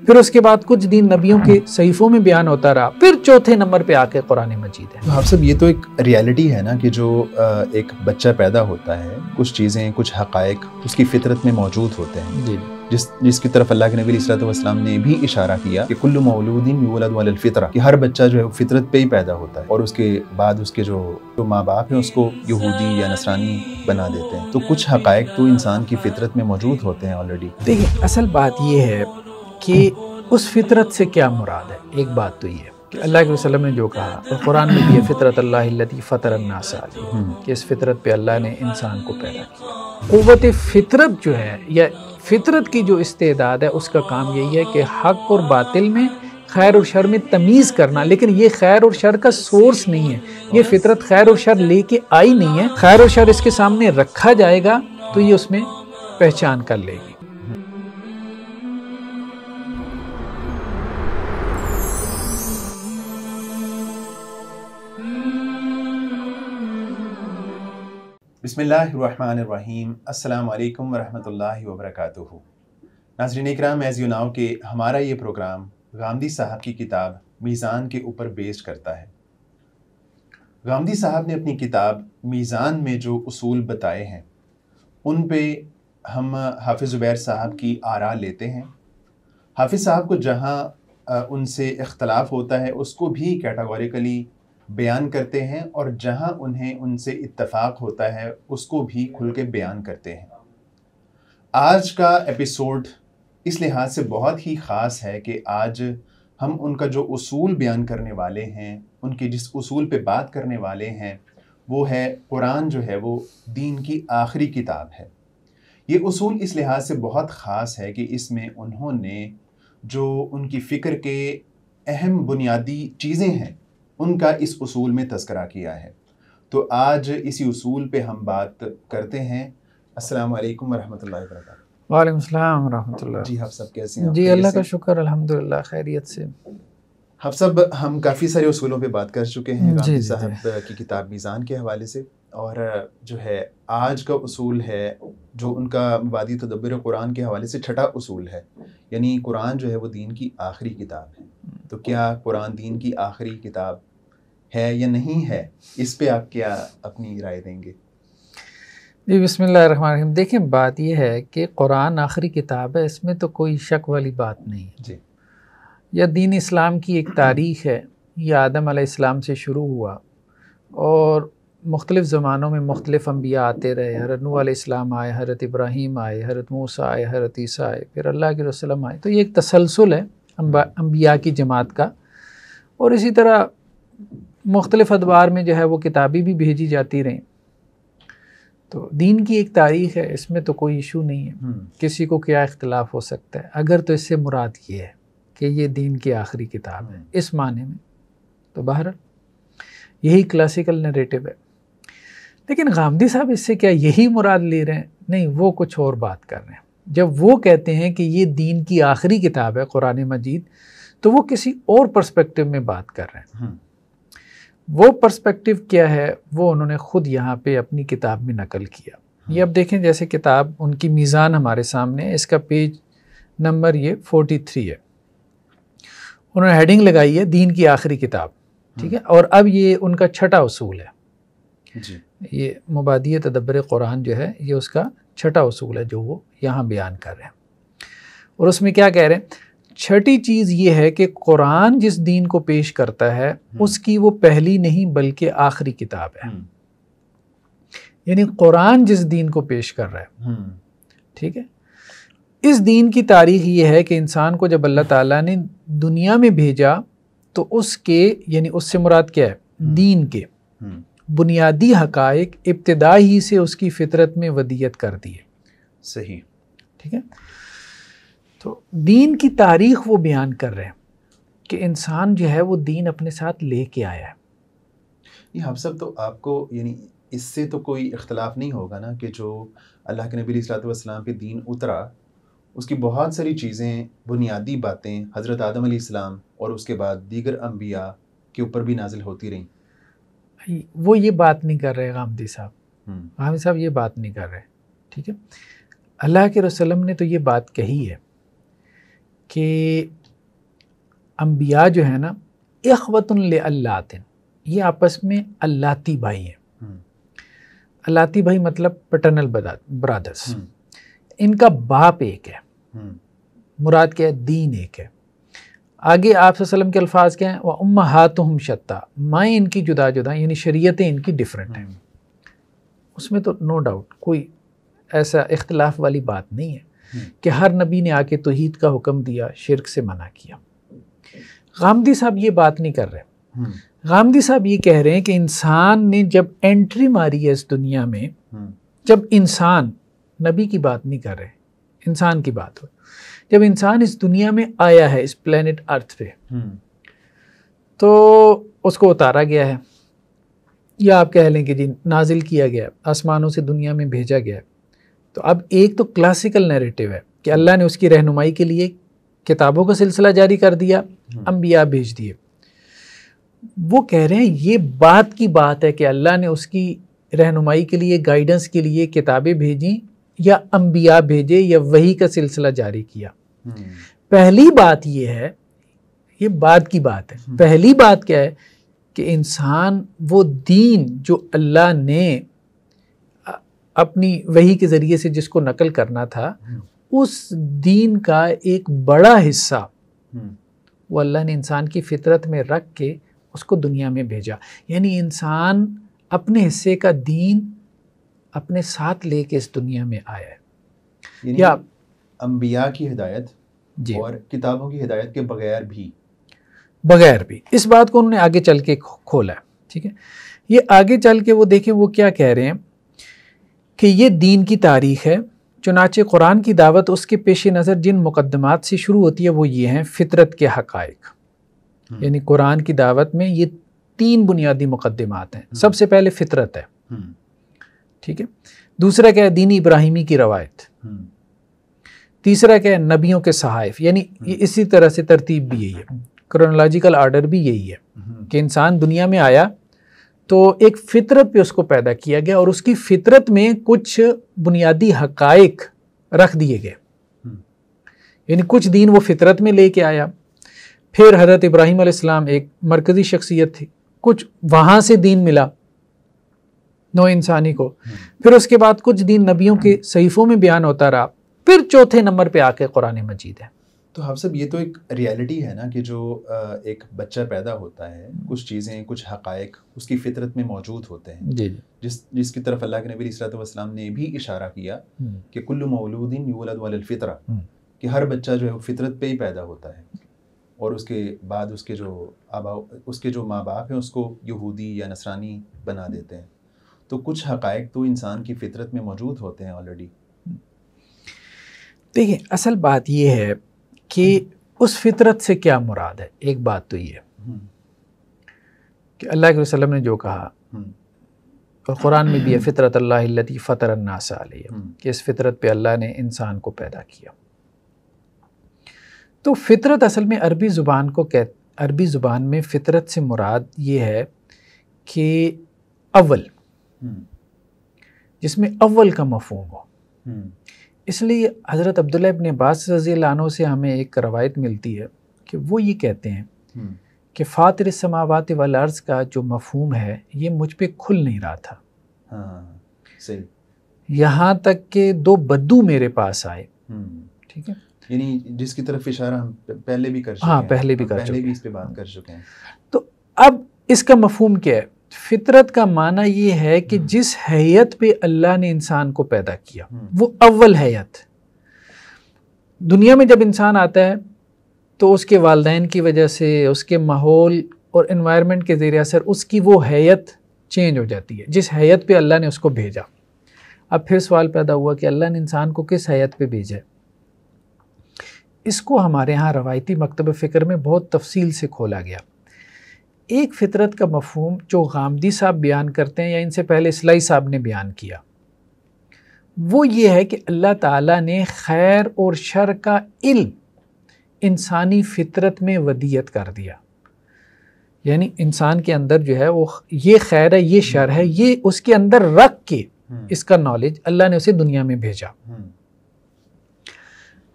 फिर उसके बाद कुछ दिन नबियों के सहीफों में बयान होता रहा, फिर चौथे नंबर पे आके कुरान मजीद है। आप सब ये तो एक रियलिटी है ना कि जो एक बच्चा पैदा होता है, कुछ चीज़ें, कुछ हक़ाइक़ उसकी फितरत में मौजूद होते हैं, जी, जिसकी तरफ अल्लाह के नबी सल्लल्लाहु अलैहि वसल्लम ने भी इशारा किया कि कुल्लु मौलूदिन यूलदु अलल फितरा, कि हर बच्चा जो है वो फितरत पे ही पैदा होता है और उसके बाद उसके जो माँ बाप हैं उसको यहूदी या नसरानी बना देते हैं। तो कुछ हक़ाइक़ तो इंसान की फितरत में मौजूद होते हैं ऑलरेडी। देखिए असल बात ये है कि उस फितरत से क्या मुराद है। एक बात तो ये है कि अल्लाह के वसल्लम ने जो कहा, और कुरान में भी है फितरत अल्लाह लती फतरन्नास अलैहा, कि इस फितरत पे अल्लाह ने इंसान को पैदा किया। क़ुव्वत फितरत जो है या फितरत की जो इस्तेदाद है उसका काम यही है कि हक और बातिल में, खैर और शर में तमीज़ करना। लेकिन ये खैर और शर का सोर्स नहीं है, ये फितरत खैर और शर लेके आई नहीं है। खैर और शर इसके सामने रखा जाएगा तो ये उसमें पहचान कर लेगी। बिस्मिल्लाहिर्रहमानिर्रहीम, अस्सलाम वालेकुम वरहमतुल्लाहि वबरकातुहू। नाज़रीन इकराम, एज़ यू नाउ कि हमारा ये प्रोग्राम गामदी साहब की किताब मीज़ान के ऊपर बेस्ड करता है। गामदी साहब ने अपनी किताब मीज़ान में जो उसूल बताए हैं उन पे हम हाफिज़ ज़ुबैर साहब की आरा लेते हैं। हाफिज़ साहब को जहाँ उनसे इख्तलाफ होता है उसको भी कैटेगोरिकली बयान करते हैं और जहां उन्हें उनसे इत्तफाक होता है उसको भी खुल के बयान करते हैं। आज का एपिसोड इस लिहाज से बहुत ही ख़ास है कि आज हम उनका जो उसूल बयान करने वाले हैं, उनकी जिस उसूल पे बात करने वाले हैं वो है कुरान जो है वो दीन की आखिरी किताब है। ये उसूल इस लिहाज से बहुत ख़ास है कि इसमें उन्होंने जो उनकी फ़िक्र के अहम बुनियादी चीज़ें हैं उनका इस उसूल में तज़किरा किया है। तो आज इसी उसूल पे हम बात करते हैं। अस्सलाम वालेकुम वरहमतुल्लाहि वबरकातुहू। वालेकुम सलाम वरहमतुल्लाह। जी आप सब कैसे हैं? जी अल्लाह का शुक्र, अल्हम्दुलिल्लाह खैरियत से। आप सब हम काफ़ी सारे उसूलों पे बात कर चुके हैं गांधी जी, साहब की किताब मीज़ान के हवाले से, और जो है आज का उसूल है जो उनका मुबादी तदब्बुर कुरान के हवाले से छठा उसूल है, यानी कुरान जो है वो दीन की आखिरी किताब है। तो क्या कुरान दीन की आखिरी किताब है या नहीं है, इस पे आप क्या अपनी राय देंगे? जी बिस्मिल्लाहिर्रहमानिर्रहीम। देखिए बात यह है कि कुरान आखिरी किताब है, इसमें तो कोई शक वाली बात नहीं है जी। यह दीन इस्लाम की एक तारीख़ है। यह आदम अलैहिस्सलाम से शुरू हुआ और मुख्तलिफ़ ज़मानों में मुख्तलिफ़ अम्बिया आते रहे। हज़रत नूह अलैहिस्सलाम आए, हज़रत इब्राहीम आए, हज़रत मूसा आए, हज़रत ईसा आए, फिर अल्लाह के रसूल आए। तो ये एक तसलसल है अम्बिया की जमात का। और इसी तरह मुख्तलिफ़ अदवार में जो है वो किताबें भी भेजी जाती रहीं। तो दीन की एक तारीख़ है, इसमें तो कोई इशू नहीं है। किसी को क्या इख्तिलाफ़ हो सकता है अगर तो इससे मुराद ये है कि ये दीन की आखिरी किताब है इस माने में, तो बहरहाल यही क्लासिकल नरेटिव है। लेकिन गामदी साहब इससे क्या यही मुराद ले रहे हैं? नहीं, वो कुछ और बात कर रहे हैं। जब वो कहते हैं कि ये दीन की आखिरी किताब है कुरान मजीद, तो वो किसी और पर्सपेक्टिव में बात कर रहे हैं। वो पर्सपेक्टिव क्या है वो उन्होंने ख़ुद यहाँ पे अपनी किताब में नकल किया। ये अब देखें, जैसे किताब उनकी मीज़ान हमारे सामने है, इसका पेज नंबर ये 43 है। उन्होंने हेडिंग लगाई है दीन की आखिरी किताब, ठीक है। और अब ये उनका छठा उसूल है जी। ये मुबादी तदब्बुर कुरान जो है ये उसका छठा उसूल है जो वो यहाँ बयान कर रहे हैं। और उसमें क्या कह रहे हैं? छठी चीज़ ये है कि कुरान जिस दीन को पेश करता है उसकी वो पहली नहीं बल्कि आखिरी किताब है। यानी कुरान जिस दीन को पेश कर रहा है, ठीक है, इस दीन की तारीख़ ये है कि इंसान को जब अल्लाह ताला ने दुनिया में भेजा तो उसके, यानी उससे मुराद क्या है, दीन के बुनियादी हक़ाइक़ इब्तिदा ही से उसकी फ़ितरत में वदियत कर दी है। सही, ठीक है। तो दीन की तारीख़ वो बयान कर रहे हैं कि इंसान जो है वो दीन अपने साथ लेके आया है। ये हम सब तो आपको, यानी इससे तो कोई इख्तलाफ नहीं होगा ना कि जो अल्लाह के नबी सल्लल्लाहु अलैहि वसल्लम पे दीन उतरा उसकी बहुत सारी चीज़ें, बुनियादी बातें हज़रत आदम अलैहिस्सलाम और उसके बाद दीगर अम्बिया के ऊपर भी नाजिल होती रहीं। वो ये बात नहीं कर रहे गामदी साहब, गामदी साहब ये बात नहीं कर रहे, ठीक है। अल्लाह के रसूल ने तो ये बात कही है कि अम्बिया जो है ना, इख्वतुन लिअल्लातिन, ये आपस में अल्लाती भाई हैं। अल्लाती भाई मतलब पैटर्नल ब्रदर्स। इनका बाप एक है, मुराद क्या है, दीन एक है। आगे आप सल्लल्लाहु अलैहि वसल्लम के अल्फाज क्या हैं, व उम्महातुहुम शत्ता, माएँ इनकी जुदा जुदा, यानी शरीयतें इनकी डिफरेंट हैं। उसमें तो नो डाउट कोई ऐसा इख्तिलाफ वाली बात नहीं है कि हर नबी ने आके तौहीद का हुक्म दिया, शिर्क से मना किया। गामदी साहब ये बात नहीं कर रहे। गामदी साहब ये कह रहे हैं कि इंसान ने जब एंट्री मारी है इस दुनिया में, जब इंसान, नबी की बात नहीं कर रहे, इंसान की बात हो, जब इंसान इस दुनिया में आया है, इस प्लेनेट अर्थ पे, तो उसको उतारा गया है, या आप कह लें कि जी नाजिल किया गया, आसमानों से दुनिया में भेजा गया। तो अब एक तो क्लासिकल नैरेटिव है कि अल्लाह ने उसकी रहनुमाई के लिए किताबों का सिलसिला जारी कर दिया, अंबिया भेज दिए। वो कह रहे हैं ये बात की बात है कि अल्लाह ने उसकी रहनुमाई के लिए, गाइडेंस के लिए किताबें भेजी या अंबिया भेजे या वही का सिलसिला जारी किया। पहली बात ये है, ये बात की बात है। पहली बात क्या है कि इंसान वो दीन जो अल्लाह ने अपनी वही के ज़रिए से जिसको नकल करना था, उस दीन का एक बड़ा हिस्सा वो अल्लाह ने इंसान की फितरत में रख के उसको दुनिया में भेजा। यानी इंसान अपने हिस्से का दीन अपने साथ लेके इस दुनिया में आया है। या अंबिया की हिदायत और किताबों की हिदायत के बगैर भी इस बात को उन्होंने आगे चल के खोला है। ठीक है, ये आगे चल के वो देखें वो क्या कह रहे हैं कि ये दीन की तारीख़ है। चुनाचे कुरान की दावत उसके पेश नज़र जिन मुकद्दमात से शुरू होती है वो ये हैं, फितरत के हक़ाइक़। यानी कुरान की दावत में ये 3 बुनियादी मुकद्दमात हैं। सबसे पहले फितरत है, ठीक है। दूसरा क्या है, दीनी इब्राहिमी की रवायत। तीसरा क्या है, नबियों के सहाइफ। यानी ये इसी तरह से तरतीब भी यही है, क्रोनोलॉजिकल आर्डर भी यही है कि इंसान दुनिया में आया तो एक फितरत पे उसको पैदा किया गया और उसकी फितरत में कुछ बुनियादी हक़ाइक़ रख दिए गए। यानी कुछ दीन वो फितरत में लेके आया। फिर हज़रत इब्राहीम अलैहिस्सलाम एक मरकज़ी शख्सियत थी, कुछ वहाँ से दीन मिला नौ इंसानी को। फिर उसके बाद कुछ दीन नबियों के सहीफ़ों में बयान होता रहा। फिर चौथे नंबर पे आके कुरान मजीद है। तो आप सब ये तो एक रियलिटी है ना कि जो एक बच्चा पैदा होता है, कुछ चीज़ें, कुछ हक़ाइक़ उसकी फितरत में मौजूद होते हैं, जिसकी तरफ अल्लाह के नबी सल्लल्लाहु अलैहि वसल्लम ने भी इशारा किया कि कुल्लु मौलूदिन यूलदु अलल फितरा, कि हर बच्चा जो है वो फितरत पे ही पैदा होता है और उसके बाद उसके जो माँ बाप हैं उसको यहूदी या नसरानी बना देते हैं। तो कुछ हक़ाइक़ तो इंसान की फितरत में मौजूद होते हैं ऑलरेडी। देखिए, असल बात ये है कि उस फितरत से क्या मुराद है। एक बात तो ये कि अल्लाह के वसल्लम ने जो कहा और कुरान में भी है, फितरत अल्लाह अल्लती फतर अन्नास अलैहा, कि इस फितरत पे अल्लाह ने इंसान को पैदा किया। तो फितरत असल में अरबी ज़ुबान में फितरत से मुराद ये है कि अव्वल, जिसमें अव्वल का मफ़हूम हो। इसलिए हज़रत अब्दुल्लाह इब्न अब्बास रज़ियल्लाहु अन्हु से हमें एक रवायत मिलती है कि वो ये कहते हैं कि फ़ातिर समावात वल अर्ज़ का जो मफ़हूम है ये मुझ पे खुल नहीं रहा था। सही। यहाँ तक कि 2 बद्दू मेरे पास आए। ठीक है, यानी जिसकी तरफ इशारा हम पहले भी कर चुके हैं। हैं। पहले भी इस पे बात कर चुके हैं। तो अब इसका मफ़हूम क्या है? फितरत का माना ये है कि जिस हैयत पे अल्लाह ने इंसान को पैदा किया वो अव्वल हैयत। दुनिया में जब इंसान आता है तो उसके वालिदैन की वजह से, उसके माहौल और एनवायरनमेंट के ज़रिए असर उसकी वो हैयत चेंज हो जाती है जिस हैयत पे अल्लाह ने उसको भेजा। अब फिर सवाल पैदा हुआ कि अल्लाह ने इंसान को किस हैयत पे भेजा है। इसको हमारे यहाँ रवायती मकतब फ़िक्र में बहुत तफसील से खोला गया। एक फ़ितरत का मफ़हूम जो गामदी साहब बयान करते हैं या इनसे पहले इस्लाही साहब ने बयान किया, वो ये है कि अल्लाह ताला ने खैर और शर का इल्म इंसानी फ़ितरत में वदियत कर दिया। यानी इंसान के अंदर जो है वो ये खैर है, ये शर है, ये उसके अंदर रख के इसका नॉलेज अल्लाह ने उसे दुनिया में भेजा।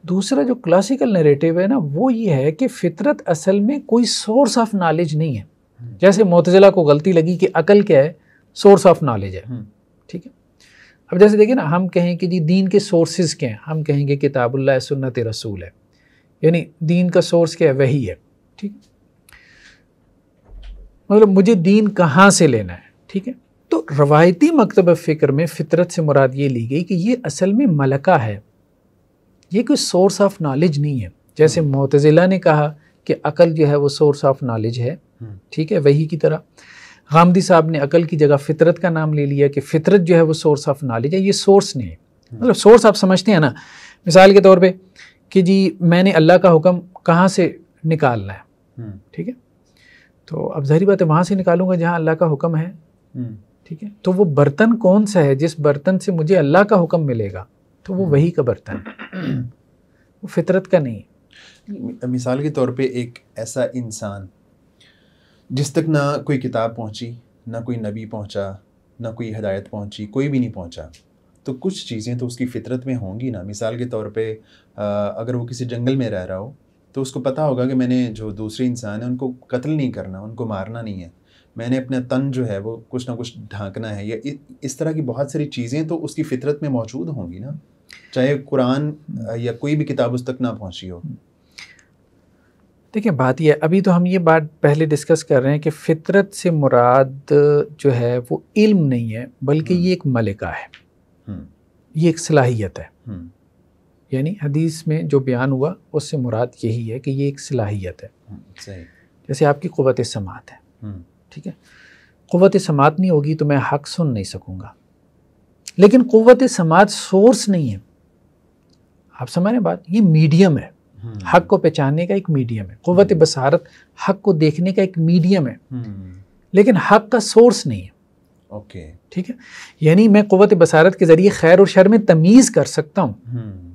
दूसरा जो क्लासिकल नैरेटिव है ना, वो ये है कि फितरत असल में कोई सोर्स ऑफ नॉलेज नहीं है। जैसे मुतज़िला को गलती लगी कि अकल क्या है, सोर्स ऑफ नॉलेज है, ठीक है। अब जैसे देखिए ना, हम कहें कि जी दीन के सोर्सेज क्या हैं, हम कहेंगे किताबुल्लाह सुन्नत रसूल है, यानी दीन का सोर्स क्या है, वही है, ठीक। मतलब मुझे दीन कहाँ से लेना है, ठीक है। तो रवायती मकतब फ़िक्र में फ़ितरत से मुराद ये ली गई कि ये असल में मलका है, ये कोई सोर्स ऑफ नॉलेज नहीं है। जैसे मुतज़िला ने कहा कि अकल जो है वो सोर्स ऑफ नॉलेज है, ठीक है, वही की तरह गामदी साहब ने अकल की जगह फ़ितरत का नाम ले लिया कि फ़ितरत जो है वो सोर्स ऑफ नॉलेज है, ये सोर्स नहीं है। मतलब सोर्स आप समझते हैं ना, मिसाल के तौर पे कि जी मैंने अल्लाह का हुक्म कहाँ से निकालना है, ठीक है, तो अब ज़ाहिर बात है वहाँ से निकालूंगा जहाँ अल्लाह का हुक्म है, ठीक है। तो वो बर्तन कौन सा है जिस बर्तन से मुझे अल्लाह का हुक्म मिलेगा, तो वो वही का बर्तन है, वो फितरत का नहीं है। मिसाल के तौर पे एक ऐसा इंसान जिस तक ना कोई किताब पहुंची, ना कोई नबी पहुंचा, ना कोई हिदायत पहुंची, कोई भी नहीं पहुंचा, तो कुछ चीज़ें तो उसकी फितरत में होंगी ना। मिसाल के तौर पे अगर वो किसी जंगल में रह रहा हो तो उसको पता होगा कि मैंने जो दूसरे इंसान है उनको कत्ल नहीं करना, उनको मारना नहीं है, मैंने अपना तन जो है वो कुछ ना कुछ ढांकना है, या इस तरह की बहुत सारी चीज़ें तो उसकी फितरत में मौजूद होंगी ना, चाहे कुरान या कोई भी किताब उस तक ना पहुंची हो। देखिए बात यह है, अभी तो हम ये बात पहले डिस्कस कर रहे हैं कि फ़ितरत से मुराद जो है वो इल्म नहीं है, बल्कि ये एक मलिका है, ये एक सलाहियत है। यानी हदीस में जो बयान हुआ उससे मुराद यही है कि ये एक सलाहियत है। सही। जैसे आपकी क़ुव्वत समात है, ठीक है, क़ुव्वत समात नहीं होगी तो मैं हक़ सुन नहीं सकूँगा, लेकिन क़ुव्वत समात सोर्स नहीं है। आप समझ रहे बात, ये मीडियम है, हक़ को पहचानने का एक मीडियम है। क़ुव्वत बसारत हक़ को देखने का एक मीडियम है, लेकिन हक़ का सोर्स नहीं है। ओके, ठीक है, यानी मैं क़ुव्वत बसारत के ज़रिए खैर और शर में तमीज़ कर सकता हूँ।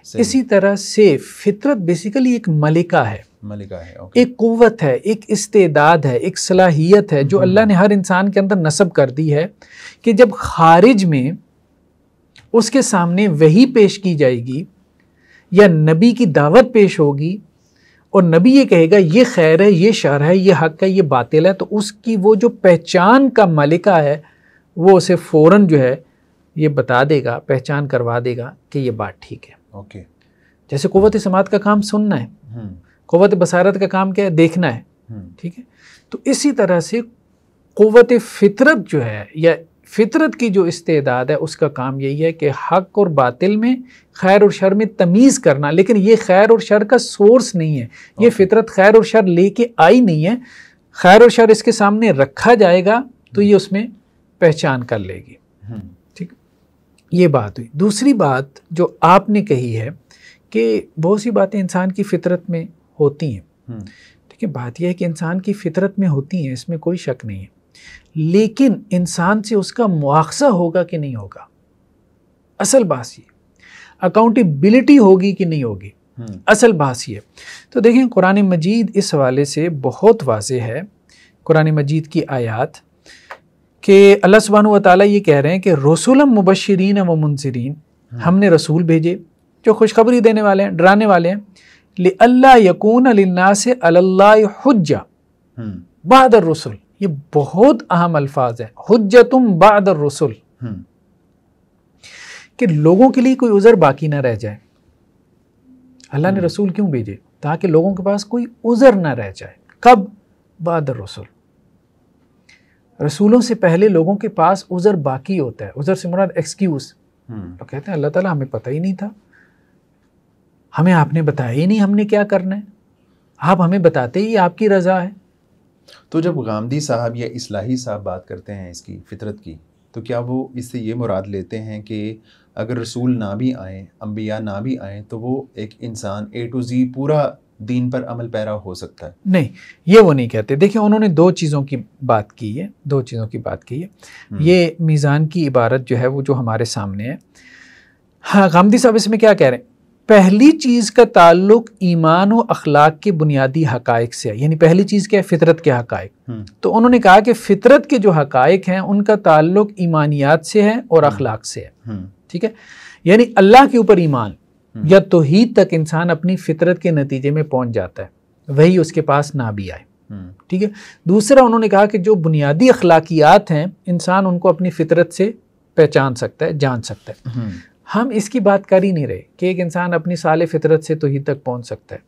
इसी तरह से फितरत बेसिकली एक मलिका है, एक कुव्वत है, एक इस्तेदाद है, एक सलाहियत है जो अल्लाह ने हर इंसान के अंदर नस्ब कर दी है कि जब खारिज में उसके सामने वही पेश की जाएगी या नबी की दावत पेश होगी और नबी ये कहेगा ये खैर है, ये शर है, ये हक है, ये बातिल है, तो उसकी वो जो पहचान का मलिका है वो उसे फ़ौरन जो है ये बता देगा, पहचान करवा देगा कि ये बात ठीक है। ओके। जैसे क़ुव्वत समात का काम सुनना है, क़ुव्वत बसारत का काम क्या है, देखना है, ठीक है। तो इसी तरह से क़ुव्वत फितरत जो है या फितरत की जो इस्तेदाद है उसका काम यही है कि हक़ और बातिल में, खैर और शर में तमीज़ करना, लेकिन ये खैर और शर का सोर्स नहीं है। ये फितरत खैर और शर लेके आई नहीं है, खैर और शर इसके सामने रखा जाएगा तो ये उसमें पहचान कर लेगी। ठीक, ये बात हुई। दूसरी बात जो आपने कही है कि बहुत सी बातें इंसान की फितरत में होती हैं, ठीक है, बात यह है कि इंसान की फितरत में होती हैं, इसमें कोई शक नहीं है, लेकिन इंसान से उसका मुआखज़ा होगा कि नहीं होगा, असल बात ये, अकाउंटेबिलिटी होगी कि नहीं होगी, असल बात ये। तो देखें कुरान मजीद इस हवाले से बहुत वाज़ेह है। कुरान मजीद की आयत कि अल्लाह सुब्हानहू व तआला ये कह रहे हैं कि रसूलन मुबश्शिरीन व मुनज़िरीन, हमने रसूल भेजे जो खुशखबरी देने वाले हैं, डराने वाले हैं, लिअल्ला यकून लिन्नास अलल्लाहि हुज्जा बअदर रुसुल। ये बहुत अहम अल्फाज है, हुज्जतुम बअदर रुसुल, कि लोगों के लिए कोई उज़र बाकी ना रह जाए। अल्लाह ने रसूल क्यों भेजे? ताकि लोगों के पास कोई उज़र ना रह जाए। कब? बअदर रसूल। रसूलों से पहले लोगों के पास उज़र बाकी होता है। उज़र से मुराद एक्सक्यूज़। तो कहते हैं अल्लाह ताला हमें पता ही नहीं था, हमें आपने बताया ही नहीं हमने क्या करना है, आप हमें बताते ही आपकी रज़ा है। तो जब गामदी साहब या इस्लाही साहब बात करते हैं इसकी फितरत की, तो क्या वो इससे ये मुराद लेते हैं कि अगर रसूल ना भी आए, अंबिया ना भी आए, तो वो एक इंसान A to Z पूरा दीन पर अमल पैरा हो सकता है? नहीं, ये वो नहीं कहते। देखिए उन्होंने दो चीज़ों की बात की है, दो चीज़ों की बात की है। ये मीज़ान की इबारत जो है वो जो हमारे सामने है, हाँ, गामदी साहब इसमें क्या कह रहे हैं? पहली चीज़ का ताल्लुक ईमान व अखलाक के बुनियादी हक़ाइक़ से है। यानी पहली चीज़ क्या है? फितरत के हक़ाइक़। तो उन्होंने कहा कि फितरत के जो हक़ाइक़ हैं उनका ताल्लुक ईमानियात से है और अखलाक से है। ठीक है, यानी अल्लाह के ऊपर ईमान, या तौहीद तक इंसान अपनी फितरत के नतीजे में पहुंच जाता है, वही उसके पास ना भी आए। ठीक है। दूसरा उन्होंने कहा कि जो बुनियादी अखलाकियात हैं इंसान उनको अपनी फितरत से पहचान सकता है, जान सकता है। हम इसकी बात कर ही नहीं रहे कि एक इंसान अपनी साले फितरत से तौहीद तक पहुंच सकता है,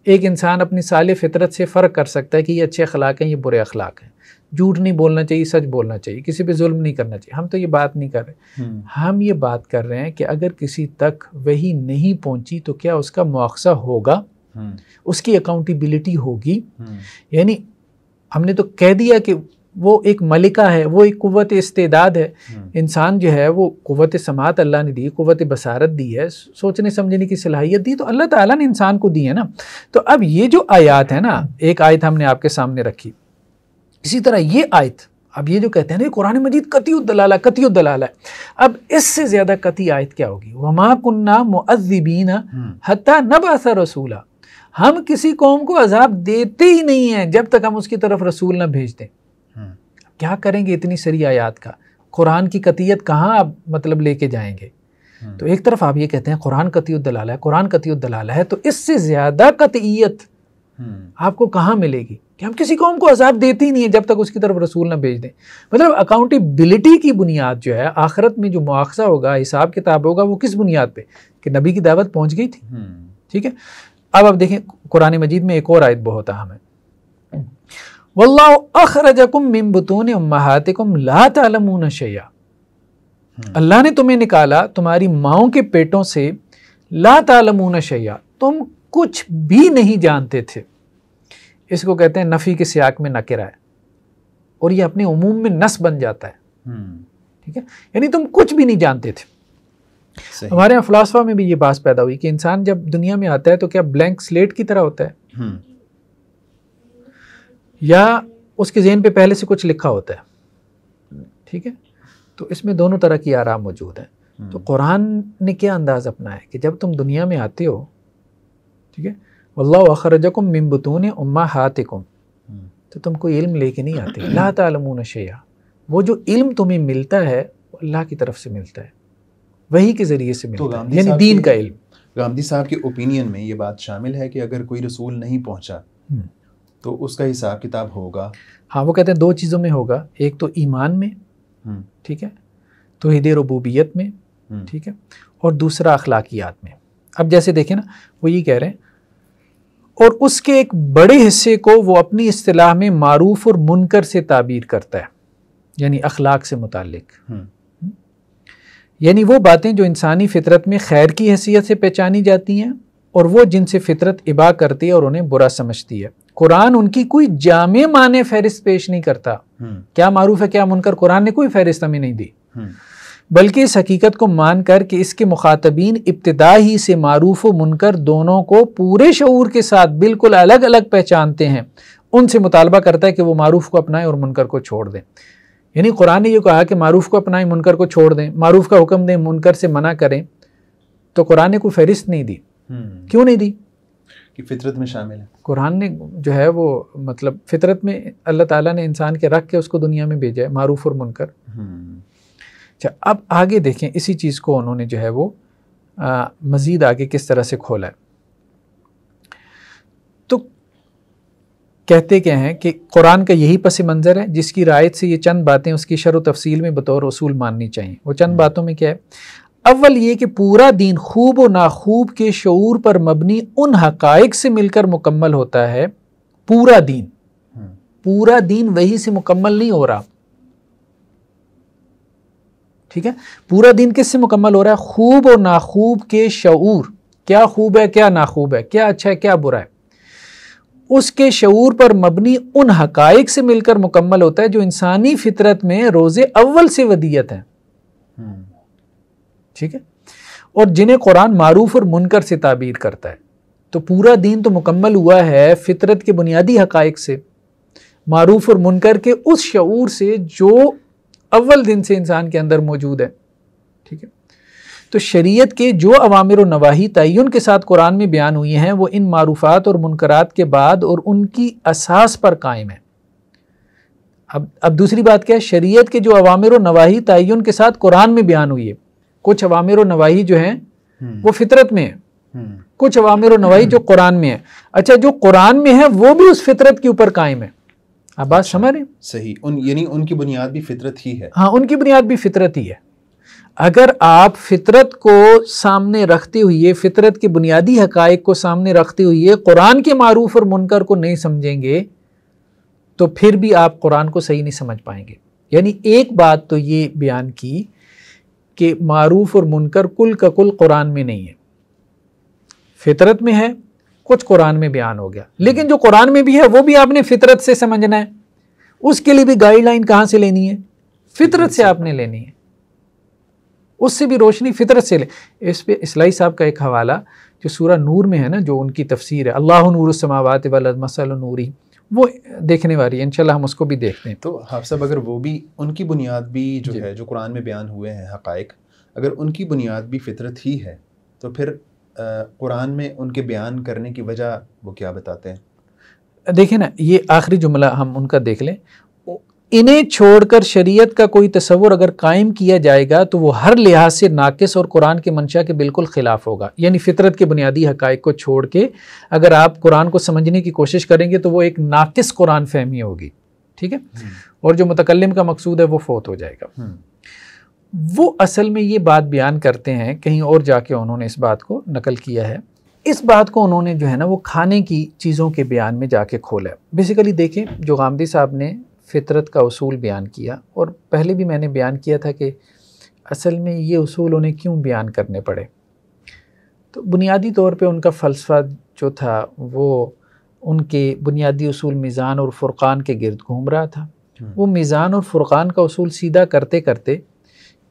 एक इंसान अपनी साले फितरत से फ़र्क कर सकता है कि ये अच्छे अखलाक हैं, ये बुरे अखलाक हैं, झूठ नहीं बोलना चाहिए, सच बोलना चाहिए, किसी पे जुल्म नहीं करना चाहिए। हम तो ये बात नहीं कर रहे, हम ये बात कर रहे हैं कि अगर किसी तक वही नहीं पहुंची तो क्या उसका मुआवजा होगा, उसकी अकाउंटेबिलिटी होगी। यानी हमने तो कह दिया कि वो एक मलिका है, वो एक कुव्वत इस्तेदाद है। इंसान जो है वो कुव्वत समात अल्लाह ने दी, कुव्वत बसारत दी है, सोचने समझने की सलाहियत दी, तो अल्लाह ताला ने इंसान को दी है ना। तो अब ये जो आयत है ना, एक आयत हमने आपके सामने रखी, इसी तरह ये आयत, अब ये जो कहते हैं ना कुरान मजीद कतियुद्दलाला कतियुद्दलाला है, अब इससे ज़्यादा कती आयत क्या होगी? वमा कुन्ना मुअज़्ज़िबीना हत्ता नबअसा रसूला, हम किसी कौम को अजाब देते ही नहीं हैं जब तक हम उसकी तरफ रसूल ना भेज दें। क्या करेंगे इतनी सारी आयत का? कुरान की कतियत कहाँ आप मतलब लेके जाएंगे? तो एक तरफ आप ये कहते हैं कुरान कतियुद्दलाला है, कुरान कतियुद्दलाला है, तो इससे ज़्यादा कतियत आपको कहाँ मिलेगी कि हम किसी कौम को अजाब देते ही नहीं है जब तक उसकी तरफ रसूल ना भेज दें। मतलब अकाउंटेबिलिटी की बुनियाद जो है, आखिरत में जो मुआवजा होगा, हिसाब किताब होगा, वो किस बुनियाद पे? कि नबी की दावत पहुँच गई थी। ठीक है। अब आप देखें कुरान मजीद में एक और आयत बहुत अहम है, वल्लाहु अखरजकुम मिन बुतूनि उम्महातिकुम ला तालमून शैया, अल्लाह ने तुम्हें निकाला तुम्हारी माओं के पेटों से, ला तालमून शैया, तुम कुछ भी नहीं जानते थे। इसको कहते हैं नफ़ी के सियाक में नकिरा है, और ये अपने उमूम में नस बन जाता है। ठीक है, यानी तुम कुछ भी नहीं जानते थे। हमारे यहाँ फ़िलासफ़ा में भी ये बात पैदा हुई कि इंसान जब दुनिया में आता है तो क्या ब्लैंक स्लेट की तरह होता है, या उसके ज़हन पे पहले से कुछ लिखा होता है। ठीक है, तो इसमें दोनों तरह की आरा मौजूद है। तो कुरान ने क्या अंदाज़ अपना है कि जब तुम दुनिया में आते हो, ठीक है, वल्लाहु अखरजकुम मिन बुतूनि उम्महातिकुम, तो तुम कोई इल्म लेके नहीं आते, ला तालमून शैया, वो जो इल्म तुम्हें मिलता है वो अल्लाह की तरफ से मिलता है, वही के ज़रिए से मिलता है, यानी दीन का इल्म। गांधी साहब के ओपिनियन में ये बात शामिल है कि अगर कोई रसूल नहीं पहुंचा तो उसका हिसाब किताब होगा। हाँ, वो कहते हैं दो चीज़ों में होगा, एक तो ईमान में, ठीक है, तौहीद रुबूबियत में, ठीक है, और दूसरा अखलाकियात में। अब जैसे देखें ना, वो ये कह रहे हैं, और उसके एक बड़े हिस्से को वो अपनी इस्तिलाह में मारूफ और मुनकर से ताबीर करता है, यानी अखलाक से मुताल्लिक, यानी वो बातें जो इंसानी फितरत में खैर की हैसियत से पहचानी जाती हैं और वो जिनसे फितरत इबा करती है और उन्हें बुरा समझती है। कुरान उनकी कोई जामे माने फहरिस्त पेश नहीं करता, क्या मारूफ है क्या मुनकर, कुरान ने कोई फहरिस्त हमें नहीं दी, बल्कि इस हकीकत को मान कर कि इसके मुखातबीन इब्तिदा ही से मारूफ व मुनकर दोनों को पूरे शऊर के साथ बिल्कुल अलग अलग पहचानते हैं, उनसे मुतालबा करता है कि वो मारूफ को अपनाएं और मुनकर को छोड़ दें। यानी कुरान ने ये कहा कि मारूफ को अपनाएं, मुनकर को छोड़ दें, मारूफ का हुक्म दें, मुनकर से मना करें, तो कुरान ने कोई फहरिस्त नहीं दी। क्यों नहीं दी? कि फितरत में शामिल है। कुरान ने जो है वो मतलब फितरत में अल्लाह ताला ने इंसान के रख के उसको दुनिया में भेजा है, मारूफ और मुनकर। अच्छा, अब आगे देखें, इसी चीज़ को उन्होंने जो है वो मज़ीद आगे किस तरह से खोला है। तो कहते क्या हैं कि कुरान का यही पस मंज़र है जिसकी रायत से ये चंद बातें उसकी शर तफसील में बतौर उसूल माननी चाहिए। वो चंद बातों में क्या है? अव्वल ये कि पूरा दीन खूब और नाखूब के शऊर पर मबनी उन हकाइक से मिलकर मुकम्मल होता है। पूरा दीन वही से मुकम्मल नहीं हो रहा। ठीक है, पूरा दीन किससे मुकम्मल हो रहा है? खूब और नाखूब के शऊर, क्या खूब है क्या नाखूब है, क्या अच्छा है क्या बुरा है, उसके शऊर पर मबनी उन हकाइक से मिलकर मुकम्मल होता है जो इंसानी फितरत में रोज़े अव्वल से वदियत है। ठीक है, और जिन्हें कुरान मारूफ और मुनकर से ताबीर करता है। तो पूरा दीन तो मुकम्मल हुआ है फितरत के बुनियादी हकाइक से, मारूफ और मुनकर के उस शऊर से जो अव्वल दिन से इंसान के अंदर मौजूद है। ठीक है, तो शरीयत के जो अवामिर और नवाही तय्युन के साथ कुरान में बयान हुई हैं वो इन मारूफात और मुनकरात के बाद और उनकी असास पर कायम है। अब दूसरी बात क्या है? शरीयत के जो अवामिर और नवाही तय्युन के साथ कुरान में बयान हुई है, कुछ अवामिर और नवाही जो हैं वो फितरत में है, कुछ अवामिर और नवाही जो कुरान में है। अच्छा, जो कुरान में है वो भी उस फितरत के ऊपर कायम है। आप बात समझ रहे हैं? सही, यानी उनकी बुनियाद भी फितरत ही है। हाँ, उनकी बुनियाद भी फितरत ही है। अगर आप फितरत को सामने रखते हुए, फितरत के बुनियादी हकायक को सामने रखते हुए कुरान के मारूफ और मुनकर को नहीं समझेंगे तो फिर भी आप कुरान को सही नहीं समझ पाएंगे। यानी एक बात तो ये बयान की कि मारूफ और मुनकर कुल का कुल कुरान में नहीं है, फितरत में है, कुछ कुरान में बयान हो गया। लेकिन जो कुरान में भी है वो भी आपने फितरत से समझना है। उसके लिए भी गाइडलाइन कहाँ से लेनी है? फितरत से आपने लेनी है। उससे भी रोशनी फितरत से ले। इस पे इस्लाही साहब का एक हवाला जो सूरह नूर में है ना, जो उनकी तफसीर है, अल्लाहु नूरुस समावाति वल अर्द मसलु नूरी, वो देखने वाली है। इंशाल्लाह हम उसको भी देखते हैं। तो हाफ़िज़ साहब, अगर वो भी उनकी बुनियाद भी जो है, जो कुरान में बयान हुए हैं हक़ाइक़, अगर उनकी बुनियाद भी फितरत ही है तो फिर कुरान में उनके बयान करने की वजह वो क्या बताते हैं? देखिए ना, ये आखिरी जुमला हम उनका देख लें। इन्हें छोड़कर शरीयत का कोई तसव्वुर अगर कायम किया जाएगा तो वो हर लिहाज से नाकिस और कुरान के मंशा के बिल्कुल खिलाफ होगा। यानी फितरत के बुनियादी हकायक को छोड़ के अगर आप कुरान को समझने की कोशिश करेंगे तो वो एक नाकिस कुरान फहमी होगी। ठीक है, और जो मुतकल्लिम का मकसूद है वो फौत हो जाएगा। वो असल में ये बात बयान करते हैं, कहीं और जाके उन्होंने इस बात को नकल किया है। इस बात को उन्होंने जो है ना वो खाने की चीज़ों के बयान में जाके खोला है। बेसिकली देखें, जो गामदी साहब ने फितरत का उसूल बयान किया, और पहले भी मैंने बयान किया था कि असल में ये उसूल उन्हें क्यों बयान करने पड़े। तो बुनियादी तौर पे उनका फ़लसफ़ा जो था वो उनके बुनियादी उसूल मीज़ान और फ़ुरक़ान के गिर्द घूम रहा था। वो मीज़ान और फ़ुरक़ान का उसूल सीधा करते करते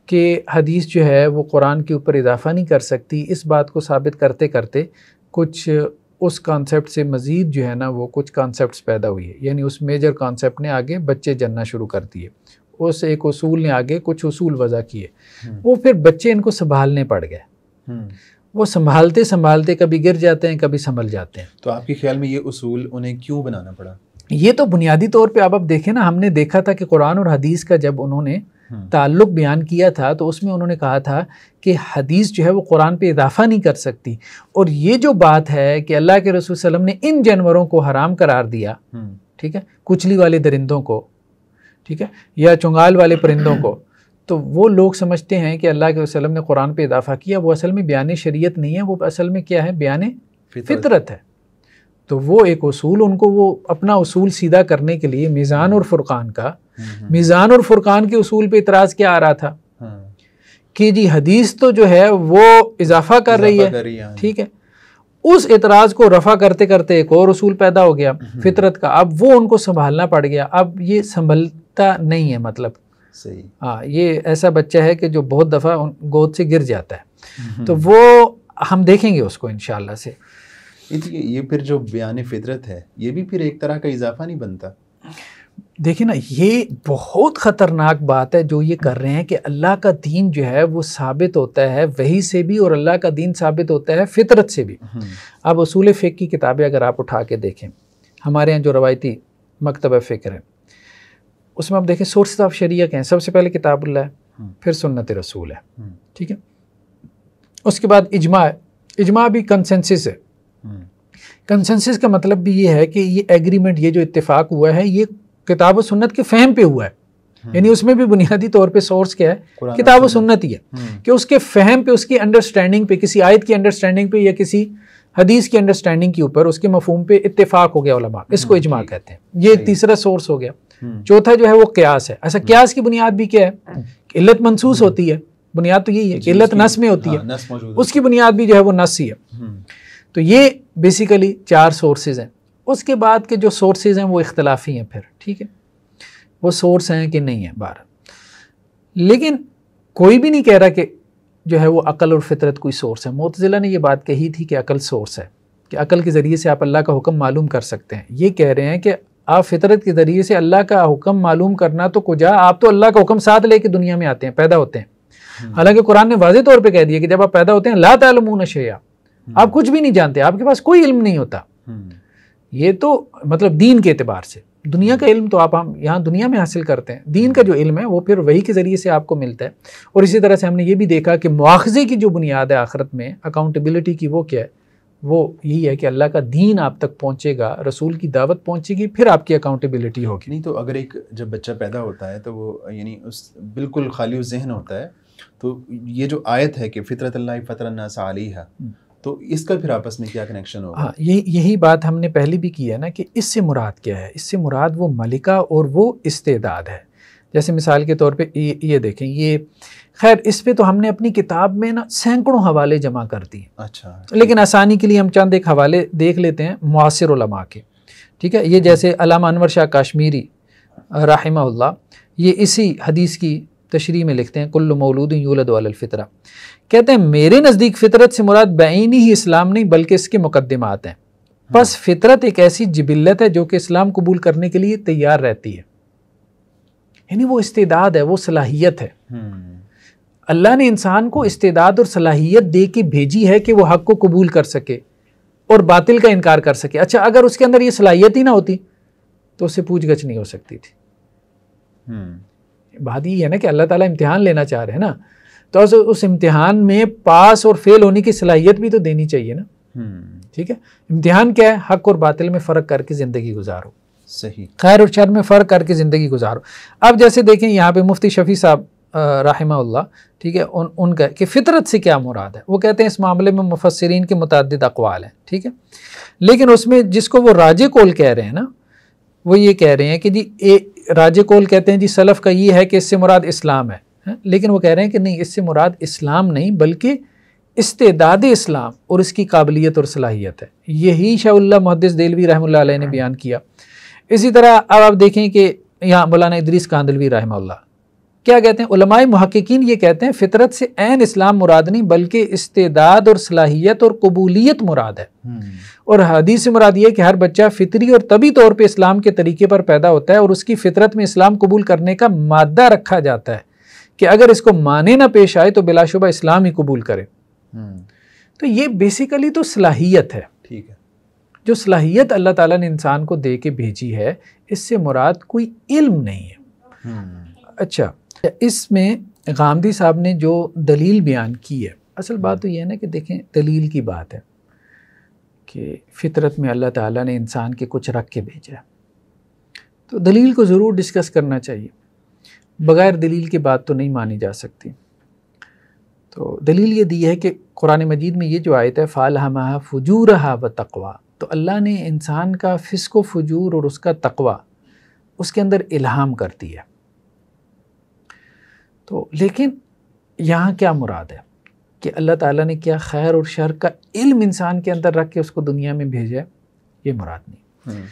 कि हदीस जो है वो कुरान के ऊपर इजाफ़ा नहीं कर सकती, इस बात को साबित करते करते कुछ उस कॉन्सेप्ट से मज़ीद जो है ना वो कुछ कॉन्सेप्ट्स पैदा हुई है। यानी उस मेजर कॉन्सेप्ट ने आगे बच्चे जनना शुरू कर दिए, उस एक उसूल ने आगे कुछ उसूल वज़ा किए। वो फिर बच्चे इनको संभालने पड़ गए। वो संभालते संभालते कभी गिर जाते हैं, कभी संभल जाते हैं। तो आपके ख्याल में ये उसूल उन्हें क्यों बनाना पड़ा? ये तो बुनियादी तौर पे आप देखें ना, हमने देखा था कि कुरान और हदीस का जब उन्होंने ताल्लुक़ बयान किया था तो उसमें उन्होंने कहा था कि हदीस जो है वो कुरान पे इजाफ़ा नहीं कर सकती। और ये जो बात है कि अल्लाह के रसूल सल्लल्लाहु अलैहि वसल्लम ने इन जानवरों को हराम करार दिया, ठीक है, कुचली वाले दरिंदों को, ठीक है, या चुंगाल वाले परिंदों को, तो वो लोग समझते हैं कि अल्लाह के वसल्लम ने कुरान पे इजाफ़ा किया। वो असल में बयान शरीयत नहीं है, वो असल में क्या है, बयान फितरत है। तो वो एक उसूल, उनको वो अपना उसूल सीधा करने के लिए मीज़ान और फ़ुरक़ान का, मीज़ान और फ़ुरक़ान के उसूल पे इतराज़ क्या आ रहा था कि जी हदीस तो जो है वो इजाफ़ा कर रही है, ठीक है। उस इतराज़ को रफ़ा करते करते एक और उसूल पैदा हो गया फितरत का। अब वो उनको संभालना पड़ गया। अब ये संभलता नहीं है, मतलब सही, हाँ, ये ऐसा बच्चा है कि जो बहुत दफ़ा गोद से गिर जाता है। तो वो हम देखेंगे उसको इंशाअल्लाह से। ये फिर जो बयान फितरत है ये भी फिर एक तरह का इजाफा नहीं बनता? देखिए ना, ये बहुत ख़तरनाक बात है जो ये कर रहे हैं कि अल्लाह का दीन जो है वो साबित होता है वही से भी, और अल्लाह का दीन साबित होता है फितरत से भी। अब उसूल फ़िक़्ह की किताबें अगर आप उठा के देखें, हमारे यहाँ जो रवायती मकतब फ़िक्र है उसमें आप देखें सोर्सेस ऑफ शरीया क्या हैं। सबसे पहले किताबुल्लाह है, फिर सुन्नत रसूल है, ठीक है, उसके बाद इजमा है। इजमा भी कंसेंसस है। कंसेंसस का मतलब भी ये है कि ये एग्रीमेंट, ये जो इत्तेफाक हुआ है ये किताब और सुन्नत के फ़हम पे हुआ है। यानी उसमें भी बुनियादी तौर पे सोर्स क्या है, किताब और सुन्नत ही है कि उसके फ़हम पे, उसकी अंडरस्टैंडिंग पे, किसी आयत की अंडरस्टैंडिंग पे या किसी हदीस की अंडरस्टैंडिंग के ऊपर उसके मफहूम पे इत्तेफाक हो गया उलमा, इसको इजमा कहते हैं। ये एक तीसरा सोर्स हो गया। चौथा जो है वो क़ियास है। अच्छा, क़ियास की बुनियाद भी क्या है, इल्लत मनसूस होती है, बुनियाद तो यही है कि इल्लत नस में होती है, उसकी बुनियाद भी जो है वो नस ही है। तो ये बेसिकली 4 सोर्सेज हैं। उसके बाद के जो सोर्सेज हैं वो इख्तलाफी हैं फिर, ठीक है, वो सोर्स हैं कि नहीं है बाहर। लेकिन कोई भी नहीं कह रहा कि जो है वो अकल और फितरत कोई सोर्स है। मुतज़िला ने ये बात कही थी कि अकल सोर्स है, कि अकल के ज़रिए से आप अल्लाह का हुक्म मालूम कर सकते हैं। ये कह रहे हैं कि आप फितरत के ज़रिए से अल्लाह का हुक्म मालूम करना तो कुजा, आप तो अल्लाह का हुक्म साथ लेके दुनिया में आते हैं, पैदा होते हैं। हालांकि कुरान ने वाज़ेह तौर पे कह दिया कि जब आप पैदा होते हैं ला तअलमून शैया, आप कुछ भी नहीं जानते, आपके पास कोई इल्म नहीं होता। ये तो मतलब दीन के एतबार से दुनिया का इल्म तो आप हम यहाँ दुनिया में हासिल करते हैं, दीन का जो इल्म है वो फिर वही के ज़रिए से आपको मिलता है। और इसी तरह से हमने ये भी देखा कि मुआख़ज़े की जो बुनियाद है आखिरत में, अकाउंटेबिलिटी की, वो क्या है? वो यही है कि अल्लाह का दीन आप तक पहुँचेगा, रसूल की दावत पहुँचेगी, फिर आपकी अकाउंटेबिलिटी होगी। नहीं तो अगर एक जब बच्चा पैदा होता है तो वो यानी उस बिल्कुल खाली ज़हन होता है, तो ये जो आयत है कि फ़ितरतल्लाहि फ़तरन्नास अलैहा, तो इसका फिर आपस में क्या कनेक्शन होगा? हाँ, यही बात हमने पहले भी की है ना कि इससे मुराद क्या है? इससे मुराद वो मलिका और वो इस्तेदाद है। जैसे मिसाल के तौर पे ये देखें, ये खैर इस पे तो हमने अपनी किताब में ना सैकड़ों हवाले जमा कर दिए। अच्छा, लेकिन आसानी के लिए हम चंद एक हवाले देख लेते हैं मुआसिर उलमा के, ठीक है। ये जैसे अल्लामा अनवर शाह काश्मीरी रहमहुल्लाह, ये इसी हदीस की तशरीह में लिखते हैं, कुल्लु मौलूदिन यूलदु अलल फितरा। कहते हैं मेरे नज़दीक फ़ितरत से मुराद बैनी ही इस्लाम नहीं बल्कि इसके मुकद्दिमात हैं। बस फ़ितरत एक ऐसी जिबिल्लत है जो कि इस्लाम कबूल करने के लिए तैयार रहती है, यानी वो इस्तेदाद है, वो सलाहियत है। अल्लाह ने इंसान को इस्तेदाद और सलाहियत दे के भेजी है कि वो हक़ को कबूल कर सके और बातिल का इनकार कर सके। अच्छा, अगर उसके अंदर ये सलाहियत ही ना होती तो उससे पूछगछ नहीं हो सकती थी। बात ये है ना कि अल्लाह ताला इम्तिहान लेना चाह रहे हैं ना, तो उस इम्तिहान में पास और फेल होने की सलाहियत भी तो देनी चाहिए ना। ठीक है, इम्तिहान क्या है? हक और बातिल में फ़र्क करके ज़िंदगी गुजारो, सही, खैर और शर में फ़र्क करके ज़िंदगी गुजारो। अब जैसे देखें यहाँ पे मुफ्ती शफ़ी साहब रहमहुल्लाह, ठीक है, उनका कि फ़ितरत से क्या मुराद है, वो कहते हैं इस मामले में मुफस्सिरीन के मुतअद्दिद अक़वाल हैं, ठीक है। लेकिन उसमें जिसको वो राजे कौल कह रहे हैं ना, वो ये कह रहे हैं कि जी राजे कौल कहते हैं जी सलफ़ का ये है कि इससे मुराद इस्लाम है, लेकिन वो कह रहे हैं कि नहीं, इससे मुराद इस्लाम नहीं बल्कि इस्तेदाद इस्लाम और इसकी काबिलियत और सलाहियत है। यही शाहुल्लाह मुहद्दिस देलवी रहमतुल्लाह अलैह ने बयान किया। इसी तरह अब आप देखें कि यहाँ मौलाना इदरीस कांदलवी रहमतुल्लाह क्या कहते हैं, उलमाए मुहक्किकीन ये कहते हैं फ़ितरत से ऐन इस्लाम मुराद नहीं बल्कि इस्तेदाद और सलाहियत और कबूलियत मुराद है। और हदीस से मुराद ये कि हर बच्चा फितरी और तभी तौर पे इस्लाम के तरीके पर पैदा होता है और उसकी फ़ितरत में इस्लाम कबूल करने का मादा रखा जाता है कि अगर इसको माने ना पेश आए तो बिलाशुबा इस्लाम ही कबूल करे। तो ये बेसिकली तो सलाहियत है, ठीक है, जो सलाहियत अल्लाह ताला ने इंसान को दे के भेजी है, इससे मुराद कोई इल्म नहीं है। अच्छा, इसमें गामदी साहब ने जो दलील बयान की है, असल बात तो ये है ना कि देखें, दलील की बात है कि फ़ितरत में अल्लाह ताला ने इंसान के कुछ रख के भेजा है, तो दलील को ज़रूर डिस्कस करना चाहिए। बग़ैर दलील की बात तो नहीं मानी जा सकती। तो दलील ये दी है कि कुरान मजीद में ये जो आयत है फ़अल्हमहा फ़ुजूरहा व तक़वा, तो अल्लाह ने इंसान का फ़िस्क़ व फ़ुजूर और उसका तक़वा उसके अंदर इल्हाम कर दिया। तो लेकिन यहाँ क्या मुराद है कि अल्लाह ताला ने क्या खैर और शर का इल्म इंसान के अंदर रख के उसको दुनिया में भेजा है, ये मुराद नहीं।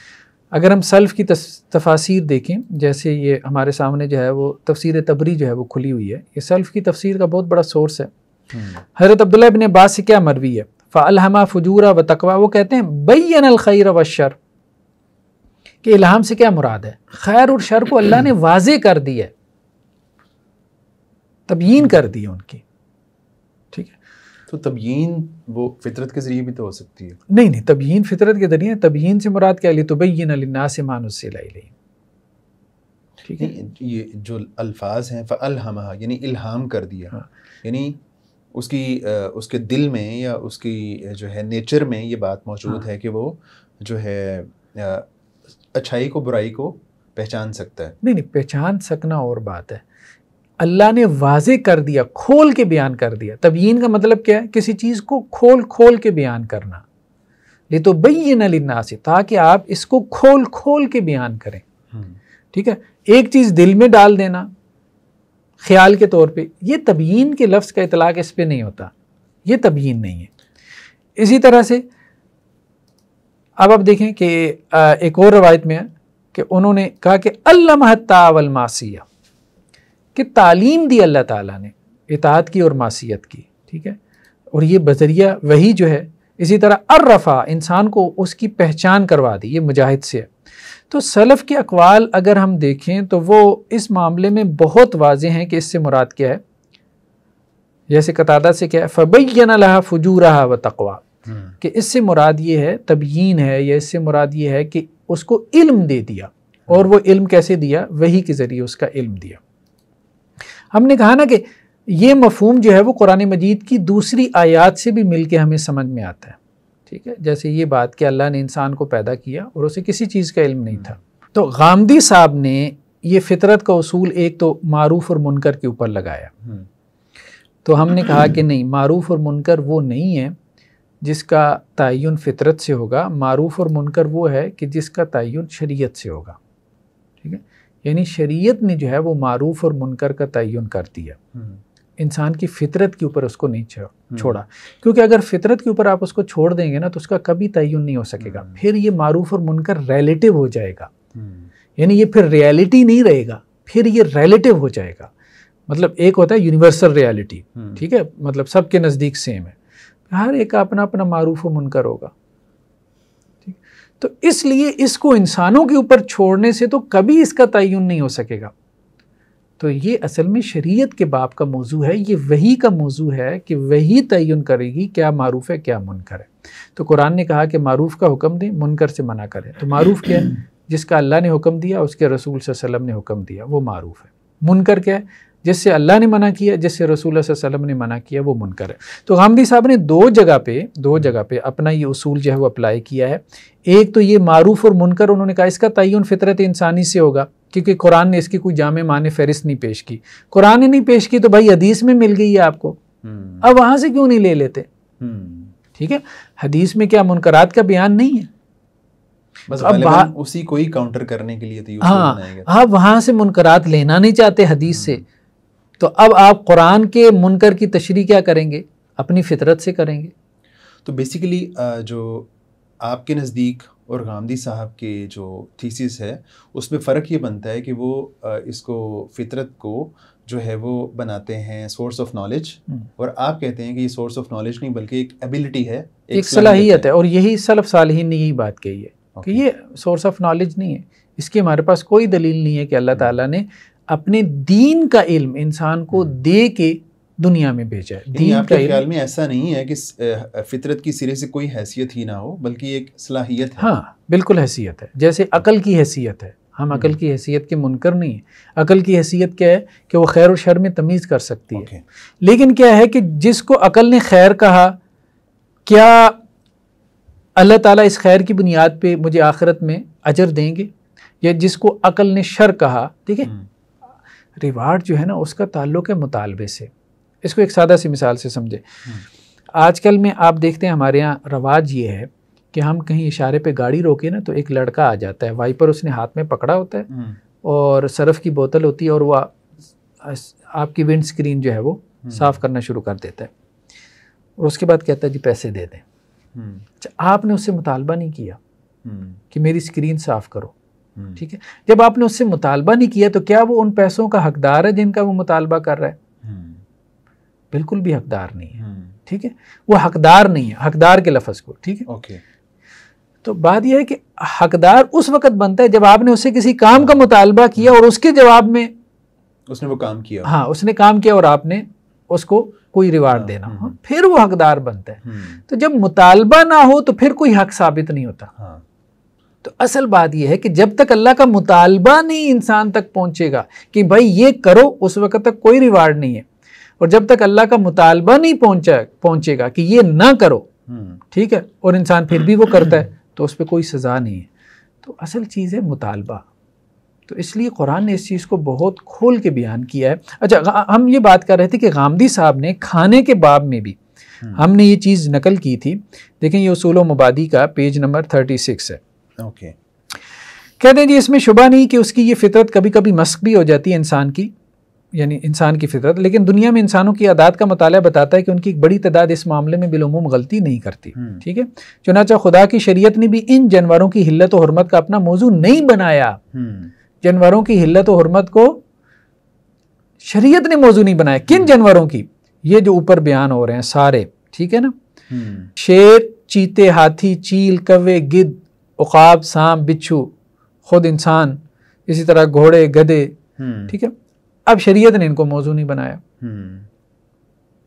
अगर हम सल्फ़ की तफासीर देखें, जैसे ये हमारे सामने जो है वो तफसीर तबरी जो है वो खुली हुई है, ये सल्फ़ की तफसीर का बहुत बड़ा सोर्स है। हज़रत अब्दुल्लाह इब्न अब्बास से क्या मरवी है, फ़अल्हमा फ़ुजूरा व तक़वा, वो कहते हैं बय्यनल खैर व शर, कि इल्हाम से क्या मुराद है, खैर और शर को अल्लाह ने वाज़े कर दिया, तबयीन कर दी उनकी। ठीक है, तो तबयीन वो फितरत के ज़रिए भी तो हो सकती है। नहीं, तबयीन फितरत के ज़रिए, तबयीन से मुराद क्या, लितुबय्यिन लिन्नास मा नुज़्ज़िला इलैहिम। ठीक है, ये जो अल्फाज हैं फ़अल्हमहा यानी इल्हाम कर दिया, हाँ, यानी उसके दिल में या उसकी जो है नेचर में ये बात मौजूद है कि वो जो है अच्छाई को बुराई को पहचान सकता है। नहीं, पहचान सकना और बात है, अल्लाह ने वाज़े कर दिया, खोल के बयान कर दिया। तबयीन का मतलब क्या है, किसी चीज़ को खोल के बयान करना, लितुबय्यिन लिन्नास, ताकि आप इसको खोल के बयान करें। ठीक है, एक चीज़ दिल में डाल देना ख्याल के तौर पे, ये तबयीन के लफ्ज़ का इतलाक़ इस पे नहीं होता, ये तबयीन नहीं है। इसी तरह से अब आप देखें कि एक और रवायत में है कि उन्होंने कहा कि अल्लमहत्ता वल मासिया, कि तालीम दी अल्लाह ताला ने इताअत की और मासियत की। ठीक है, और ये बज़रिया वही जो है। इसी तरह अर्रफ़ा, इंसान को उसकी पहचान करवा दी, ये मुजाहिद से है। तो सलफ़ के अक़वाल अगर हम देखें तो वो इस मामले में बहुत वाज़ेह हैं कि इससे मुराद क्या है। जैसे कतादा से क्या है, फ़बय्यन लहा फ़ुजूरहा व तक़वा, कि इससे मुराद ये है, तबयीन है, या इससे मुराद ये है कि उसको इल्म दे दिया। और वो इल्म कैसे दिया? वही के ज़रिए उसका इल्म दिया। हमने कहा ना कि ये मफहूम जो है वो कुरान मजीद की दूसरी आयात से भी मिल के हमें समझ में आता है, ठीक है। जैसे ये बात कि अल्लाह ने इंसान को पैदा किया और उसे किसी चीज़ का इल्म नहीं था। तो गामदी साहब ने ये फितरत का उसूल एक तो मारूफ और मुनकर के ऊपर लगाया। तो हमने कहा कि नहीं, मारूफ और मुनकर वो नहीं है जिसका तयन फितरत से होगा, मारूफ और मुनकर वो है कि जिसका तयन शरीयत से होगा, ठीक है। यानी शरीयत ने जो है वो मारूफ और मुनकर का तयन कर दिया, इंसान की फितरत के ऊपर उसको नहीं छोड़ा। क्योंकि अगर फितरत के ऊपर आप उसको छोड़ देंगे ना तो उसका कभी तयन नहीं हो सकेगा। फिर ये मारूफ और मुनकर रिलेटिव हो जाएगा, यानी ये फिर रियलिटी नहीं रहेगा, फिर ये रिलेटिव हो जाएगा। मतलब एक होता है यूनिवर्सल रियलिटी, ठीक है, मतलब सबके नज़दीक सेम है, हर एक का अपना अपना मारूफ और मुनकर होगा, ठीक। तो इसलिए इसको इंसानों के ऊपर छोड़ने से तो कभी इसका तयन नहीं हो सकेगा। तो ये असल में शरीयत के बाब का मौजू है, ये वही का मौजू है कि वही तयन करेगी क्या मारूफ है क्या मुनकर है। तो कुरान ने कहा कि मारूफ का हुक्म दें, मुनकर से मना करें। तो मारूफ क्या है? जिसका अल्लाह ने हुक्म दिया, उसके रसूल सल्लल्लाहु अलैहि वसल्लम ने हुक्म दिया, वो मारूफ है। मुनकर क्या है? जिससे अल्लाह ने मना किया, जिससे रसूल सल्लल्लाहु अलैहि वसल्लम ने मना किया, वो मुनकर है। तो गामदी साहब ने दो जगह पे अपना ये उसूल जो है वो अप्लाई किया है। एक तो ये मारूफ और मुनकर उन्होंने कहा इसका तयन फितरत इंसानी से होगा, क्योंकि कुरान ने इसकी कोई जामे माने फहरिस्त नहीं पेश की। कुरान ने नहीं पेश की तो भाई हदीस में मिल गई है आपको, अब वहां से क्यों नहीं ले लेते? ठीक है, हदीस में क्या मुनकरात का बयान नहीं है? बस अब उसी को ही काउंटर करने के लिए तो हाँ, आप वहां से मुनकरात लेना नहीं चाहते हदीस से, तो अब आप कुरान के मुनकर की तशरीह क्या करेंगे? अपनी फितरत से करेंगे। तो बेसिकली जो आपके नज़दीक और गामदी साहब के जो थीसिस है उसमें फ़र्क ये बनता है कि वो इसको फितरत को जो है वो बनाते हैं सोर्स ऑफ नॉलेज, और आप कहते हैं कि ये सोर्स ऑफ नॉलेज नहीं बल्कि एक एबिलिटी है, एक सलाहियत है। और यही सलफ़ सालिहीन ने यही बात कही है कि ये सोर्स ऑफ नॉलेज नहीं है, इसकी हमारे पास कोई दलील नहीं है कि अल्लाह ताला ने अपने दीन का इल्म इंसान को दे के दुनिया में भेजा है। दीन का ख्याल में ऐसा नहीं है कि फितरत की सिरे से कोई हैसियत ही ना हो, बल्कि एक सलाहियत है। हाँ बिल्कुल हैसियत है, जैसे अकल की हैसियत है। हम अकल की हैसियत के मुनकर नहीं है। अकल की हैसियत क्या है कि वो खैर और शर में तमीज़ कर सकती है। लेकिन क्या है कि जिसको अकल ने खैर कहा, क्या अल्लाह ताला इस खैर की बुनियाद पे मुझे आखिरत में अजर देंगे? या जिसको अकल ने शर कहा, ठीक है, रिवार्ड जो है ना उसका ताल्लुक है मुतालबे से। इसको एक सादा सी मिसाल से समझे। आजकल में आप देखते हैं हमारे यहाँ रवाज ये है कि हम कहीं इशारे पे गाड़ी रोके ना तो एक लड़का आ जाता है, वाइपर उसने हाथ में पकड़ा होता है और सरफ की बोतल होती है और वो आपकी विंड स्क्रीन जो है वो साफ़ करना शुरू कर देता है और उसके बाद कहता है जी पैसे दे दें। अच्छा, आपने उससे मुतालबा नहीं किया कि मेरी स्क्रीन साफ़ करो, ठीक है। जब आपने उससे मुतालबा नहीं किया तो क्या वो उन पैसों का हकदार है जिनका वो मुतालबा कर रहा है? बिल्कुल भी हकदार नहीं है, ठीक है। वो हकदार नहीं है, हकदार के लफ्ज़ को, ठीक है, ओके। तो बात यह है कि हकदार उस वक़्त बनता है जब आपने उससे किसी काम का मुतालबा किया और उसके जवाब में उसने वो काम किया। हाँ, उसने काम किया और आपने उसको कोई रिवार्ड देना हो, फिर वो हकदार बनता है। तो जब मुतालबा ना हो तो फिर कोई हक साबित नहीं होता। तो असल बात यह है कि जब तक अल्लाह का मुतालबा नहीं इंसान तक पहुंचेगा कि भाई ये करो, उस वक़्त तक कोई रिवार्ड नहीं है। और जब तक अल्लाह का मुतालबा नहीं पहुंचेगा कि ये ना करो, ठीक है, और इंसान फिर भी वो करता है तो उस पर कोई सज़ा नहीं है। तो असल चीज़ है मुतालबा। तो इसलिए कुरान ने इस चीज़ को बहुत खोल के बयान किया है। अच्छा, हम ये बात कर रहे थे कि गामदी साहब ने खाने के बाब में भी हमने ये चीज़ नकल की थी। देखें ये उसूल व मुबादी का पेज नंबर 36 है। ओके। कहते हैं जी इसमें शुबा नहीं कि उसकी ये फितरत कभी कभी मस्क भी हो जाती है इंसान की, यानी इंसान की फितरत, लेकिन दुनिया में इंसानों की आदात का मुताला बताता है कि उनकी एक बड़ी तादाद इस मामले में बिलुमूम गलती नहीं करती, ठीक है। चुनांचे खुदा की शरीयत ने भी इन जानवरों की हिल्लत और हुर्मत का अपना मौजू नहीं बनाया। जानवरों की हिल्लत और हुर्मत को शरीयत ने मौजू नहीं बनाया। किन जानवरों की? ये जो ऊपर बयान हो रहे हैं सारे, ठीक है ना। शेर, चीते, हाथी, चील, कौवे, गिद्ध, उकाब, सांप, बिच्छू, खुद इंसान, इसी तरह घोड़े, गधे, ठीक है। अब शरीयत ने इनको मौजू नहीं बनाया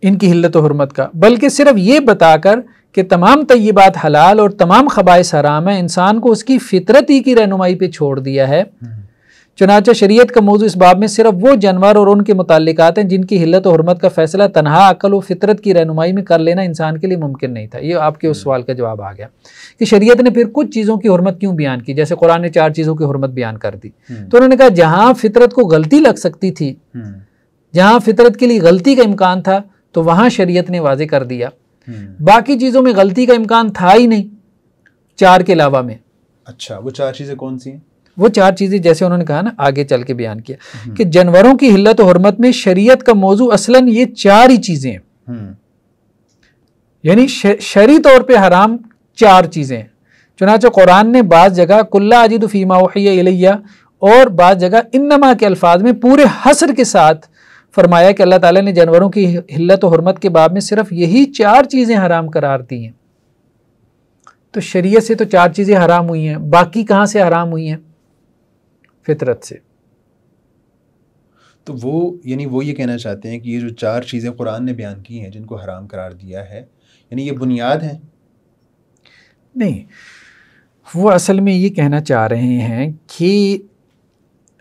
इनकी हिल्लत और हुर्मत का, बल्कि सिर्फ ये बताकर कि तमाम तय्यबात हलाल और तमाम खबाइस हराम है, इंसान को उसकी फितरत ही की रहनुमाई पे छोड़ दिया है। चुनांचे शरीयत का मौजू इस बाब में सिर्फ वो जानवर और उनके मुताल्लिकात हैं जिनकी हिल्लत और हुर्मत का फैसला तनहा अकल और फितरत की रहनुमाई में कर लेना इंसान के लिए मुमकिन नहीं था। ये आपके उस सवाल का जवाब आ गया कि शरीयत ने फिर कुछ चीज़ों की हुर्मत क्यों बयान की, जैसे कुरान ने 4 चीज़ों की हुर्मत बयान कर दी। तो उन्होंने कहा जहाँ फितरत को गलती लग सकती थी, जहाँ फितरत के लिए गलती का इम्कान था, तो वहाँ शरीयत ने वाजे कर दिया। बाकी चीज़ों में गलती का इम्कान था ही नहीं 4 के अलावा में। अच्छा, वो 4 चीज़ें कौन सी हैं? वो 4 चीज़ें जैसे उन्होंने कहा ना, आगे चल के बयान किया कि जानवरों की हिल्लत और हुर्मत में शरीयत का मौजू असलन ये 4 ही चीज़ें हैं, यानी शरई तौर पे हराम 4 चीज़ें हैं। चुनांचे कुरान ने बाज़ जगह कुल्ला अजिदु फीमा उहिया इलैया और बाज़ जगह इन्नमा के अल्फाज में पूरे हसर के साथ फरमाया कि अल्लाह ताला ने जानवरों की हिल्लत और हुर्मत के बाब में सिर्फ यही 4 चीज़ें हराम करार दी हैं। तो शरीयत से तो 4 चीज़ें हराम हुई हैं, बाकी कहाँ से हराम हुई हैं? फितरत से। तो वो यानी वो ये कहना चाहते हैं कि ये जो 4 चीज़ें कुरान ने बयान की हैं जिनको हराम करार दिया है, यानी ये बुनियाद हैं? नहीं, वो असल में ये कहना चाह रहे हैं कि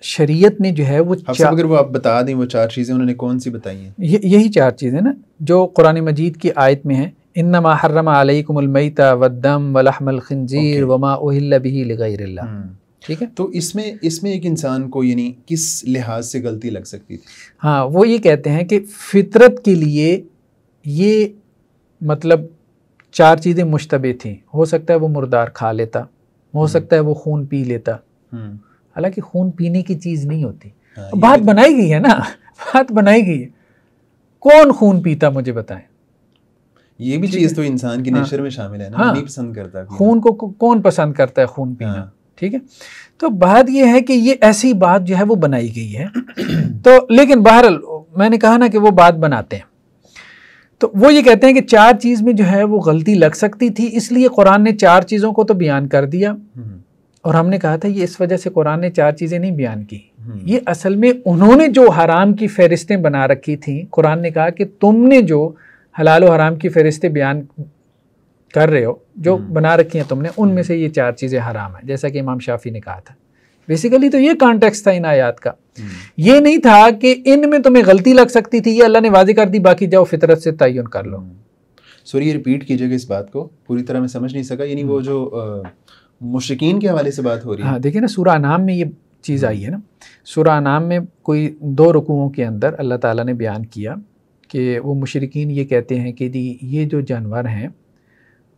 शरीयत ने जो है वो अगर वो आप बता दें वो 4 चीज़ें उन्होंने कौन सी बताई हैं? यही 4 चीज़ें ना जो कुरान मजीद की आयत में है, इन्नमा हर्रमा अलैकुमुल मैता वद्दम वलहमल खिंजीर वमा उहिल्ला बिही लिगैरिल्लाह। ठीक है, तो इसमें एक इंसान को यानी किस लिहाज से गलती लग सकती थी? हाँ, वो ये कहते हैं कि फितरत के लिए ये मतलब 4 चीज़ें मुश्तबे थी। हो सकता है वो मुर्दार खा लेता, हो सकता है वो खून पी लेता, हालांकि खून पीने की चीज़ नहीं होती। बात बनाई गई है ना, बात बनाई गई है। कौन खून पीता मुझे बताएं? ये भी चीज़ तो इंसान की नेचर में शामिल है ना। हाँ, नहीं पसंद करता खून को कौन पसंद करता है खून पीना? ठीक है, तो बात यह है कि ये ऐसी बात जो है वो बनाई गई है। तो लेकिन बहरहाल मैंने कहा ना कि वो बात बनाते हैं, तो वो ये कहते हैं कि 4 चीज़ में जो है वो गलती लग सकती थी, इसलिए कुरान ने 4 चीज़ों को तो बयान कर दिया। और हमने कहा था ये इस वजह से कुरान ने 4 चीज़ें नहीं बयान की, ये असल में उन्होंने जो हराम की फहरिस्तें बना रखी थी, कुरान ने कहा कि तुमने जो हलाल और हराम की फहरिस्तें बयान कर रहे हो, जो बना रखी हैं तुमने, उनमें से ये 4 चीज़ें हराम हैं, जैसा कि इमाम शाफी ने कहा था। बेसिकली तो ये कॉन्टेक्स्ट था इन आयात का। ये नहीं था कि इनमें तुम्हें गलती लग सकती थी, ये अल्लाह ने वाज़े कर दी, बाकी जाओ फितरत से तयन कर लो। सॉरी, रिपीट कीजिएगा इस बात को, पूरी तरह मैं समझ नहीं सका। यानी वो जो मुशरिकीन के हवाले से बात हो रही है। हाँ, देखिए ना, सूरह अनाम में ये चीज़ आई है ना। सूरह अनाम में कोई 2 रुकूओं के अंदर अल्लाह ताला ने बयान किया कि वो मुशरिकीन ये कहते हैं कि जी ये जो जानवर हैं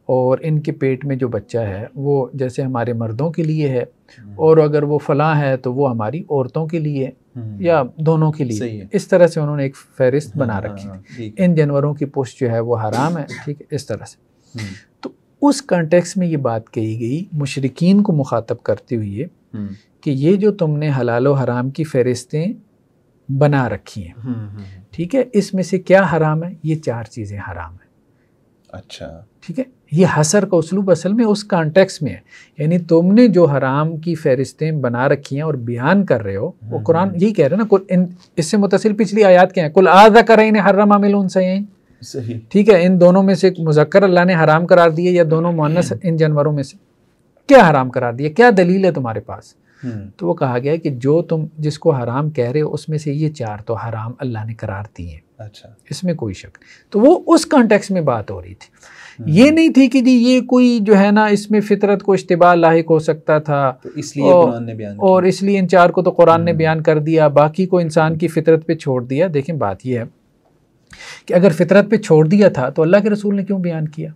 और इनके पेट में जो बच्चा है वो जैसे हमारे मर्दों के लिए है, और अगर वो फलां है तो वो हमारी औरतों के लिए या दोनों के लिए। इस तरह से उन्होंने एक फहरिस्त बना रखी थी। इन जानवरों की पुष्ट जो है वो हराम है, ठीक है, इस तरह से। तो उस कॉन्टेक्स्ट में ये बात कही गई मुशरिकीन को मुखातब करते हुए कि ये जो तुमने हलाल और हराम की फहरिस्तें बना रखी हैं, ठीक है, इसमें से क्या हराम है? ये 4 चीज़ें हराम है। अच्छा, ठीक है, ये हसर का उसलूब असल में उस कॉन्टेक्स्ट में है, यानी तुमने जो हराम की फहरिस्तें बना रखी हैं और बयान कर रहे हो, वो कुरान यही कह रहे हैं ना। इससे मुतसिल पिछली आयत क्या है? कुल आज़करैन हर्रमा मिल उनसयैन, सही, ठीक है, इन दोनों में से एक मुज़क्कर अल्लाह ने हराम करार दिए या दोनों मुअन्नस इन जानवरों में से क्या हराम करार दिया? क्या दलील है तुम्हारे पास? तो वो कहा गया है कि जो तुम जिसको हराम कह रहे हो उसमें से ये 4 तो हराम अल्लाह ने करार दिए। अच्छा, इसमें कोई शक। तो वो उस कॉन्टेक्स्ट में बात हो रही थी, ये नहीं थी कि जी ये कोई जो है ना इसमें फितरत को इश्तिबाह लाहिक हो सकता था, तो इसलिए कुरान ने बयान और इसलिए इन 4 को तो कुरान ने बयान कर दिया, बाकी को इंसान की फितरत पे छोड़ दिया। देखें, बात ये है कि अगर फितरत पे छोड़ दिया था तो अल्लाह के रसूल ने क्यों बयान किया?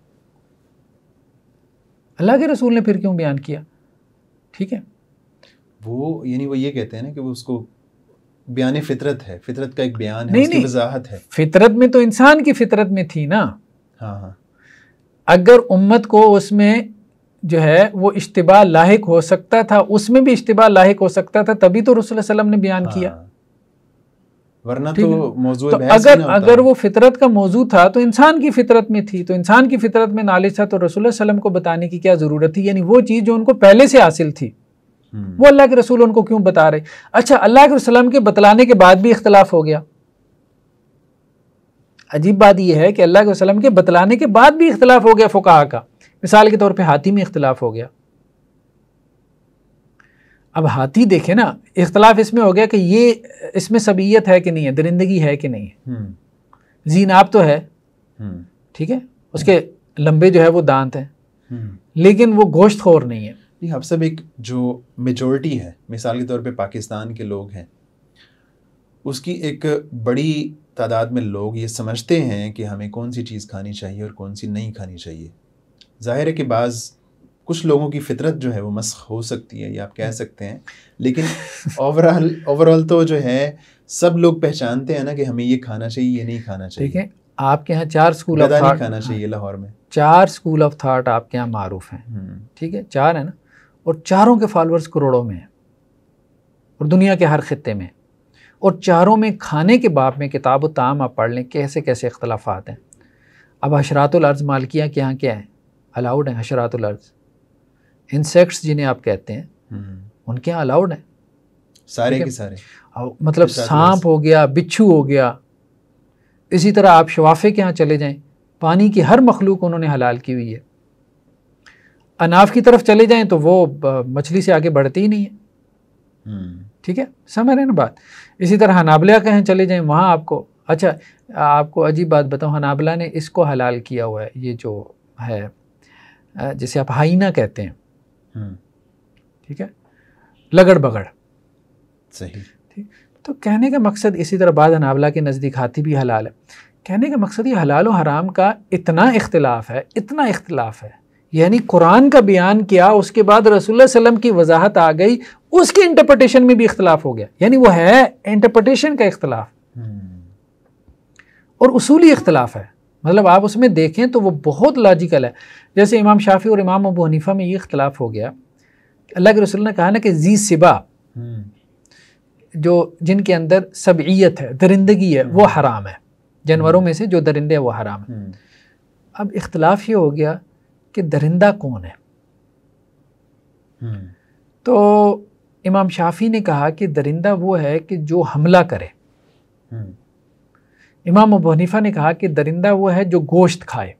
अल्लाह के रसूल ने फिर क्यों बयान किया? ठीक है, वो यानी वो ये कहते हैं ना कि वो उसको बयान फितरत है, फितरत का एक बयान है, उसकी वजाहत है। फितरत में तो इंसान की फितरत में थी ना। हाँ हाँ, अगर उम्मत को उसमें जो है वो इश्तिबाह लाहिक हो सकता था, उसमें भी इश्तिबाह लाहिक हो सकता था, तभी तो रसूल सल्लल्लाहु अलैहि वसल्लम ने बयान किया, वरना तो मौजू तो अगर वो फितरत का मौजू था तो इंसान की फितरत में थी, तो इंसान की फितरत में नॉलेज था, तो रसूल सल्लल्लाहु अलैहि वसल्लम को बताने की क्या ज़रूरत थी? यानी वो चीज़ जो उनको पहले से हासिल थी वो अल्लाह के रसूल उनको क्यों बता रहे? अच्छा, अल्लाह के रसूल के बतलाने के बाद भी इख्तलाफ हो गया, अजीब बात यह है कि अल्लाह के वसल्लम के बतलाने के बाद भी इख्तिलाफ हो गया फुकाहा का। मिसाल के तौर पे हाथी में इख्तिलाफ हो गया। अब हाथी देखे ना, इख्तिलाफ इसमें हो गया कि ये इसमें सबीयत है कि नहीं है, दरिंदगी है कि नहीं है। जीनाब तो है, ठीक है, उसके लंबे जो है वो दांत हैं, लेकिन वो गोश्तखोर नहीं है। अब सब एक जो मेजॉरिटी है, मिसाल के तौर पे पाकिस्तान के लोग हैं, उसकी एक बड़ी तादाद में लोग ये समझते हैं कि हमें कौन सी चीज़ खानी चाहिए और कौन सी नहीं खानी चाहिए। ज़ाहिर है कि कुछ लोगों की फितरत जो है वो मस्ख हो सकती है, ये आप कह सकते हैं, लेकिन ओवरऑल तो जो है सब लोग पहचानते हैं ना कि हमें ये खाना चाहिए, ये नहीं खाना चाहिए। ठीक है, आपके यहाँ 4 स्कूल ऑफ थॉट खाना चाहिए लाहौर में, 4 स्कूल ऑफ थॉट आपके यहाँ मारूफ हैं, ठीक है, 4 है ना, और चारों के फॉलोअर्स करोड़ों में हैं और दुनिया के हर खित्ते में, और चारों में खाने के बाब में किताब ताम आप पढ़ लें कैसे कैसे इख्तलाफात हैं। अब हशरातुल अर्ज़ मालिकिया के यहाँ क्या है, अलाउड है हशरातुल अर्ज़, इंसेक्ट्स जिन्हें आप कहते हैं उनके यहाँ अलाउड है सारे के सारे, मतलब सांप हो गया, बिच्छू हो गया। इसी तरह आप शवाफे के यहाँ चले जाएं, पानी की हर मखलूक उन्होंने हलाल की हुई है। अनाफ की तरफ चले जाएं तो वो मछली से आगे बढ़ती ही नहीं है, ठीक है, समझ रहे हैं ना बात। इसी तरह हनाबला के यहाँ चले जाएं, वहाँ आपको, अच्छा आपको अजीब बात बताऊँ, हनाबला ने इसको हलाल किया हुआ है, ये जो है जिसे आप हाइना कहते हैं, ठीक है, लगड़ बगड़, सही, ठीक। तो कहने का मकसद, इसी तरह बाद हनाबला के नज़दीक हाथी भी हलाल है। कहने का मकसद ये हलाल और हराम का इतना इख्तिलाफ है, इतना इख्तिलाफ है, यानी कुरान का बयान किया, उसके बाद रसूलुल्लाह सल्लल्लाहु अलैहि वसल्लम की वजाहत आ गई, उसके इंटरप्रिटेशन में भी इख्तिलाफ हो गया। यानी वो है इंटरप्रिटेशन का इख्तिलाफ और उसूली इख्तिलाफ है, मतलब आप उसमें देखें तो वो बहुत लॉजिकल है। जैसे इमाम शाफी और इमाम अबू हनीफा में ये इख्तिलाफ हो गया, अल्लाह के रसूल ने कहा ना कि जी सिबा, जो जिनके अंदर सबईयत है, दरिंदगी है, वो हराम है, जानवरों में से जो दरिंदे हैं वो हराम है। अब इख्तिलाफ ये हो गया कि दरिंदा कौन है। तो इमाम शाफी ने कहा कि दरिंदा वो है कि जो हमला करे। इमाम अबू हनीफा ने कहा कि दरिंदा वो है जो गोश्त खाए।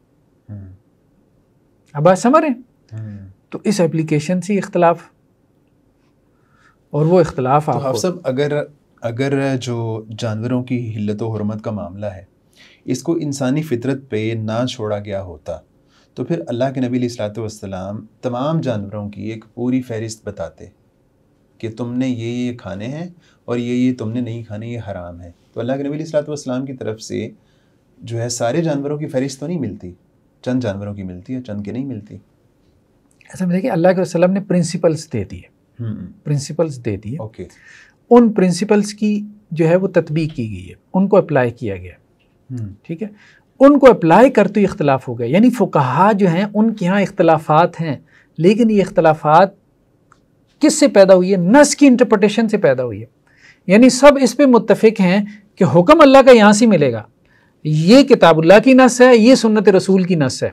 अब बात समझ रहे हैं? तो इस एप्लीकेशन से इख्तिलाफ, और वो इख्तिलाफ तो आप सब अगर जो जानवरों की हिल्लत व हुर्मत का मामला है, इसको इंसानी फितरत पे ना छोड़ा गया होता तो फिर अल्लाह के नबी अलैहिस्सलातु वस्सलाम तमाम जानवरों की एक पूरी फहरिस्त बताते कि तुमने ये खाने हैं और ये तुमने नहीं खाने, ये हराम है। तो अल्लाह के नबी अलैहिस्सलातु वस्सलाम की तरफ से जो है सारे जानवरों की फहरिस्त तो नहीं मिलती, चंद जानवरों की मिलती है, चंद की नहीं मिलती। ऐसा देखिए, अल्लाह के वसल्लम ने प्रिंसिपल्स दे दिए, प्रिंसिपल्स दे दिए, ओके, उन प्रिंसिपल्स की जो है वो तत्बीक की गई है, उनको अप्लाई किया गया, ठीक है, उनको अप्लाई करते ही इख्तिलाफ हो गए। यानी फुकहा जो हैं उनके यहाँ इख्तिलाफात हैं, लेकिन ये इख्तिलाफात किससे पैदा हुई है? नस की इंटरप्रिटेशन से पैदा हुई है। यानी सब इस पे मुत्तफिक हैं कि हुक्म अल्लाह का यहाँ से मिलेगा, ये किताबुल्लाह की नस है, ये सुन्नत रसूल की नस है।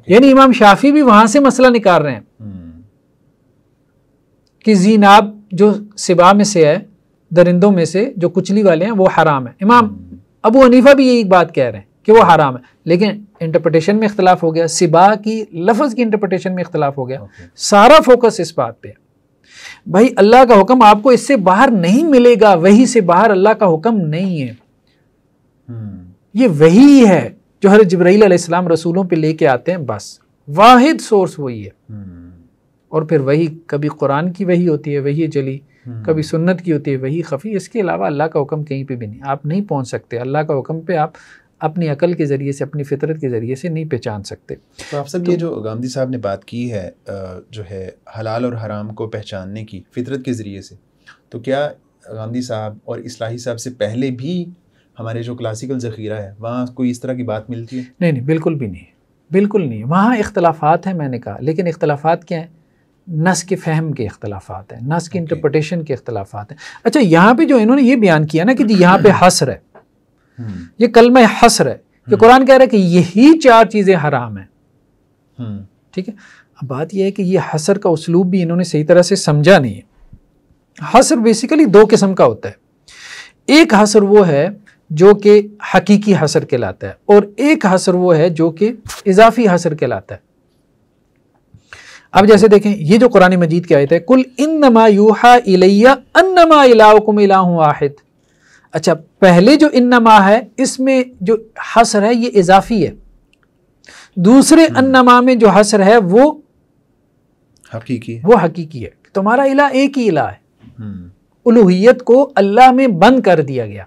यानी इमाम शाफी भी वहाँ से मसला निकाल रहे हैं कि जीनाब जो सिबा में से है, दरिंदों में से जो कुचली वाले हैं वो हराम है। इमाम अबू हनीफा भी यही बात कह रहे हैं कि वो हराम है, लेकिन इंटरप्रिटेशन में इख्तिलाफ हो गया, सिबा की लफ्ज़ की इंटरप्रिटेशन में इख्तिलाफ हो गया। सारा फोकस इस बात पे है, भाई अल्लाह का हुक्म आपको इससे बाहर नहीं मिलेगा, वही से बाहर अल्लाह का हुक्म नहीं है। ये वही है जो हज़रत जिब्राईल अलैहिस्सलाम रसूलों पे लेके आते हैं, बस वाहिद सोर्स वही है। और फिर वही कभी कुरान की वही होती है, वही जली, कभी सुन्नत की होती है, वही खफ़ी। इसके अलावा अल्लाह का हुक्म कहीं पे भी नहीं, आप नहीं पहुंच सकते अल्लाह का हुक्म पे, आप अपनी अकल के ज़रिए से, अपनी फितरत के ज़रिए से नहीं पहचान सकते। तो आप सब ये जो गांधी साहब ने बात की है जो है हलाल और हराम को पहचानने की फितरत के ज़रिए से, तो क्या गांधी साहब और इस्लाही साहब से पहले भी हमारे जो क्लासिकल ज़ख़ीरा है वहाँ कोई इस तरह की बात मिलती है? नहीं, बिल्कुल भी नहीं, बिल्कुल नहीं। वहाँ इख्तलाफात हैं, मैंने कहा, लेकिन इख्तलाफात क्या हैं? नस के फ़हम के इख्तलाफात हैं, नस की इंटरप्रिटेशन के इख्तलाफात हैं। अच्छा, यहाँ पे जो इन्होंने ये बयान किया ना कि जी यहाँ पे हसर है, ये कलमा हसर है कि कुरान कह रहा है कि यही 4 चीज़ें हराम हैं, ठीक है। अब बात यह है कि ये हसर का उसलूब भी इन्होंने सही तरह से समझा नहीं है। हसर बेसिकली 2 किस्म का होता है। एक हसर वो है जो कि हकीकी हसर कहलाता है, और एक हसर वो है जो कि इजाफी हसर कहलाता है। अब जैसे देखें, ये जो कुरान मजीद की आयत है, कुल इन्नमा यूहा इलैया अन्नमा इलाहुकुम इलाहुन वाहिद। अच्छा, पहले जो इन्नमा है इसमें जो हसर है ये इजाफी है, दूसरे अन्नमा में जो हसर है वो हकीकी है। तुम्हारा इला एक ही इला है, उलूहियत को अल्लाह में बंद कर दिया गया,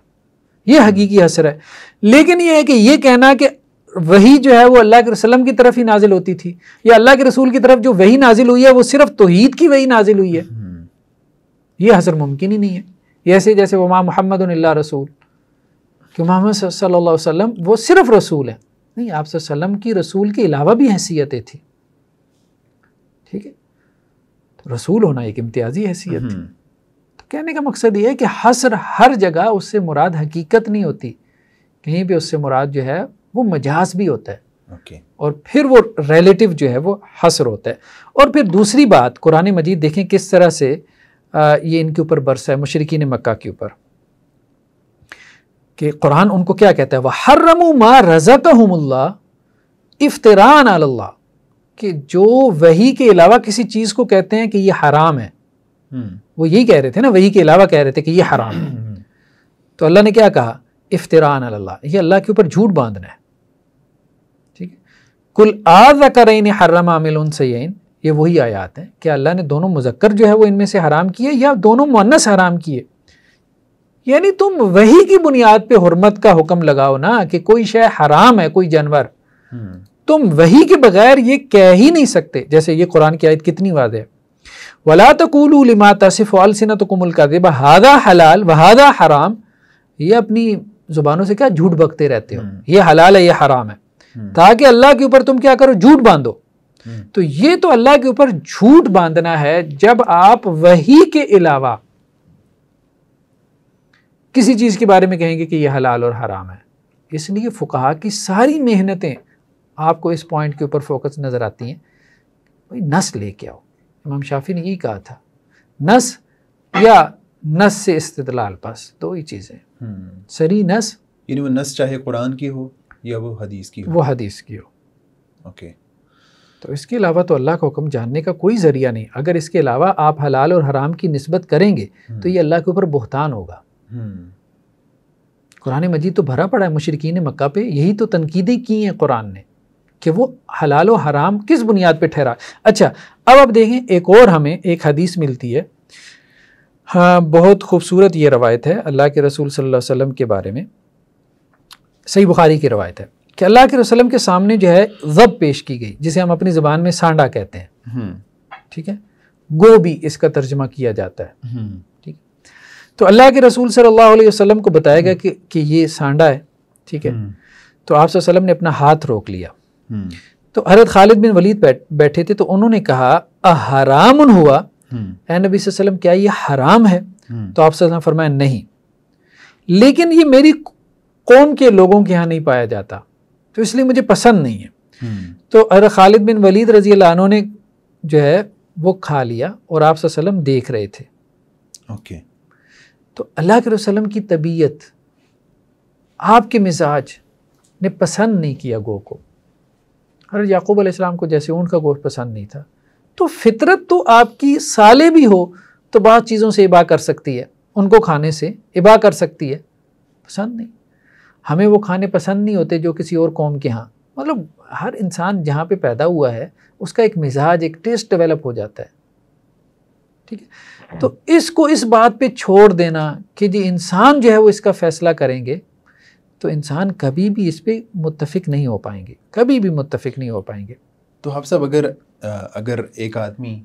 ये हकीकी हसर है। लेकिन ये है कि ये कहना कि वही जो है वो अल्लाह के रसूल की तरफ ही नाजिल होती थी, या अल्लाह के रसूल की तरफ जो वही नाजिल हुई है वो सिर्फ तौहीद की वही नाजिल हुई है, ये हसर मुमकिन ही नहीं है। ऐसे जैसे वमा मुहम्मदुन इल्ला रसूल, कि मोहम्मद सल्लल्लाहु अलैहि वसल्लम वो सिर्फ रसूल है, नहीं, आप सल्लम की रसूल के अलावा भी हैसियतें थी, ठीक है, तो रसूल होना एक इम्तियाजी हैसियत थी। तो कहने का मकसद ये है कि हसर हर जगह उससे मुराद हकीकत नहीं होती, कहीं भी उससे मुराद जो है वो मजाज भी होता है, और फिर वो रिलेटिव जो है वो हसर होता है। और फिर दूसरी बात, कुरान मजीद देखें किस तरह से ये इनके ऊपर बरसा है, मुशरिकीन मक्का के ऊपर, कि कुरान उनको क्या कहता है, वह हर्रमू मा रज़क़हुमुल्लाह इफ्तिरान अलल्लाह, कि जो वही के अलावा किसी चीज़ को कहते हैं कि ये हराम है, वो यही कह रहे थे ना, वही के अलावा कह रहे थे कि ये हराम है, तो अल्लाह ने क्या कहा, इफ्तिरान अलल्लाह, ये अल्लाह के ऊपर झूठ बांधना है, ठीक है। कुल आज़करैन हर्रमा मिल उनसयैन, ये वही आयात है कि अल्लाह ने दोनों मुज़क्कर जो है वो इनमें से हराम किए या दोनों मुअन्नस हराम किए, यानी तुम वही की बुनियाद पे हुर्मत का हुक्म लगाओ ना कि कोई शय हराम है, कोई जानवर, तुम वही के बगैर ये कह ही नहीं सकते। जैसे ये कुरान की आयत कितनी वाज़ेह है, वला तक़ूलू लिमा तसिफ़ु अलसिनतुकुमुल कज़िब हाज़ा हलाल व हाज़ा हराम, ये अपनी जुबानों से क्या झूठ बकते रहते हो, ये हलाल है ये हराम है, ताकि अल्लाह के ऊपर तुम क्या करो, झूठ बांधो। तो ये तो अल्लाह के ऊपर झूठ बांधना है जब आप वही के अलावा किसी चीज के बारे में कहेंगे कि यह हलाल और हराम है। इसलिए फुकहा की सारी मेहनतें आपको इस पॉइंट के ऊपर फोकस नजर आती हैं, भाई नस लेके आओ। इमाम शाफी ने यही कहा था, नस या नस से इस्तिदलाल, बस दो ही चीजें, सरी नस, यानी वो नस चाहे कुरान की हो या वो हदीस की हो, वो हदीस की हो, ओके। तो इसके अलावा तो अल्लाह का हुक्म जानने का कोई जरिया नहीं। अगर इसके अलावा आप हलाल और हराम की निस्बत करेंगे तो ये अल्लाह के ऊपर बुहतान होगा। कुरान मजीद तो भरा पड़ा है मुशरिकीन मक्का पे, यही तो तनकीदें की हैं कुरान ने कि वो हलाल और हराम किस बुनियाद पे ठहरा। अच्छा, अब आप देखें, एक और हमें एक हदीस मिलती है, हाँ, बहुत खूबसूरत ये रवायत है अल्लाह के रसूल सल्लल्लाहु अलैहि वसल्लम के बारे में, सही बुखारी की रवायत है कि अल्लाह के रसूल के सामने जो है ज़ब पेश की गई, जिसे हम अपनी ज़बान में सांडा कहते हैं, ठीक है, गो भी इसका तर्जमा किया जाता है, ठीक। तो अल्लाह के रसूल सल्लल्लाहु अलैहि वसल्लम को बताया गया कि ये सांडा है, ठीक है। तो आप सल्लल्लाहु अलैहि वसल्लम ने अपना हाथ रोक लिया, तो हज़रत खालिद बिन वलीद बैठे थे, तो उन्होंने कहा अहरामुन हुआ, ए नबी सल्लल्लाहु अलैहि वसल्लम क्या ये हराम है? तो आप सल्लल्लाहु अलैहि वसल्लम फरमाया नहीं, लेकिन ये मेरी कौम के लोगों के यहाँ नहीं पाया जाता, तो इसलिए मुझे पसंद नहीं है। तो हज़रत खालिद बिन वलीद रज़ी अल्लाह अन्हु ने जो है वो खा लिया और आप सल्लल्लाहु अलैहि वसल्लम देख रहे थे, ओके। तो अल्लाह के रसूल की तबीयत, आपके मिजाज ने पसंद नहीं किया गो को। हज़रत याकूब अलैहिस्सलाम को जैसे ऊँट का गोश्त पसंद नहीं था, तो फितरत तो आपकी साले भी हो तो बहुत चीज़ों से इबा कर सकती है, उनको खाने से इबा कर सकती है, पसंद नहीं। हमें वो खाने पसंद नहीं होते जो किसी और कौम के यहाँ, मतलब हर इंसान जहाँ पे पैदा हुआ है उसका एक मिजाज, एक टेस्ट डेवलप हो जाता है, ठीक है। तो इसको इस बात पे छोड़ देना कि जी इंसान जो है वो इसका फैसला करेंगे, तो इंसान कभी भी इस पे मुत्तफिक नहीं हो पाएंगे, कभी भी मुत्तफिक नहीं हो पाएंगे। तो आप सब अगर एक आदमी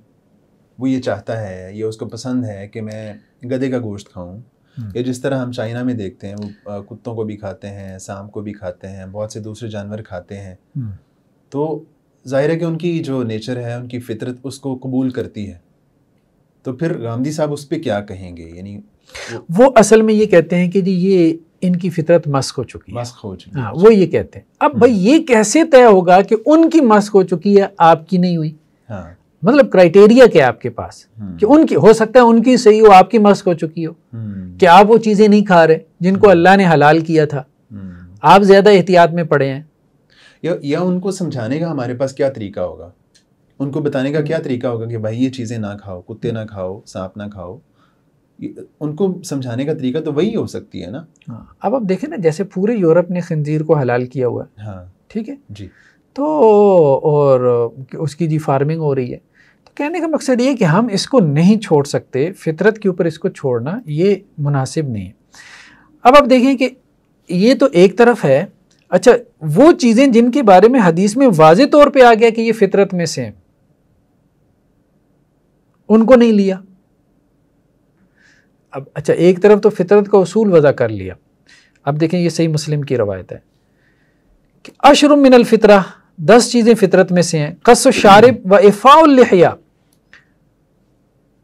वो ये चाहता है, ये उसको पसंद है कि मैं गधे का गोश्त खाऊं, या जिस तरह हम चाइना में देखते हैं वो कुत्तों को भी खाते हैं, सांप को भी खाते हैं, बहुत से दूसरे जानवर खाते हैं, तो जाहिर है कि उनकी जो नेचर है, उनकी फितरत उसको कबूल करती है। तो फिर गांधी साहब उस पर क्या कहेंगे? यानी वो असल में ये कहते हैं कि जी ये इनकी फितरत मस्क हो चुकी है, मस्क हो चुकी है। हाँ, वो ये कहते हैं। अब भाई ये कैसे तय होगा कि उनकी मस्क हो चुकी है, आपकी नहीं हुई? हाँ, मतलब क्राइटेरिया क्या है आपके पास कि उनकी हो सकता है उनकी सही हो, आपकी मस्क हो चुकी हो कि आप वो चीजें नहीं खा रहे जिनको अल्लाह ने हलाल किया था, आप ज्यादा एहतियात में पड़े हैं। या उनको समझाने का हमारे पास क्या तरीका होगा, उनको बताने का क्या तरीका होगा कि भाई ये चीज़ें ना खाओ, कुत्ते ना खाओ, सांप ना खाओ, उनको समझाने का तरीका तो वही हो सकती है ना। हाँ, अब आप देखें ना, जैसे पूरे यूरोप ने खंजीर को हलाल किया हुआ है, हाँ ठीक है जी, तो और उसकी जी फार्मिंग हो रही है, तो कहने का मकसद ये कि हम इसको नहीं छोड़ सकते, फितरत के ऊपर इसको छोड़ना ये मुनासिब नहीं है। अब आप देखें कि ये तो एक तरफ है। अच्छा, वो चीज़ें जिनके बारे में हदीस में वाज़े तौर पे आ गया कि ये फितरत में से हैं, उनको नहीं लिया। अब अच्छा, एक तरफ तो फितरत का उसूल वज़ा कर लिया। अब देखें, ये सही मुस्लिम की रवायत है कि अशरुम मिनल फितरा, 10 चीज़ें फितरत में से हैं। कस्सु शारिब व इफ़ाउल लिहिया,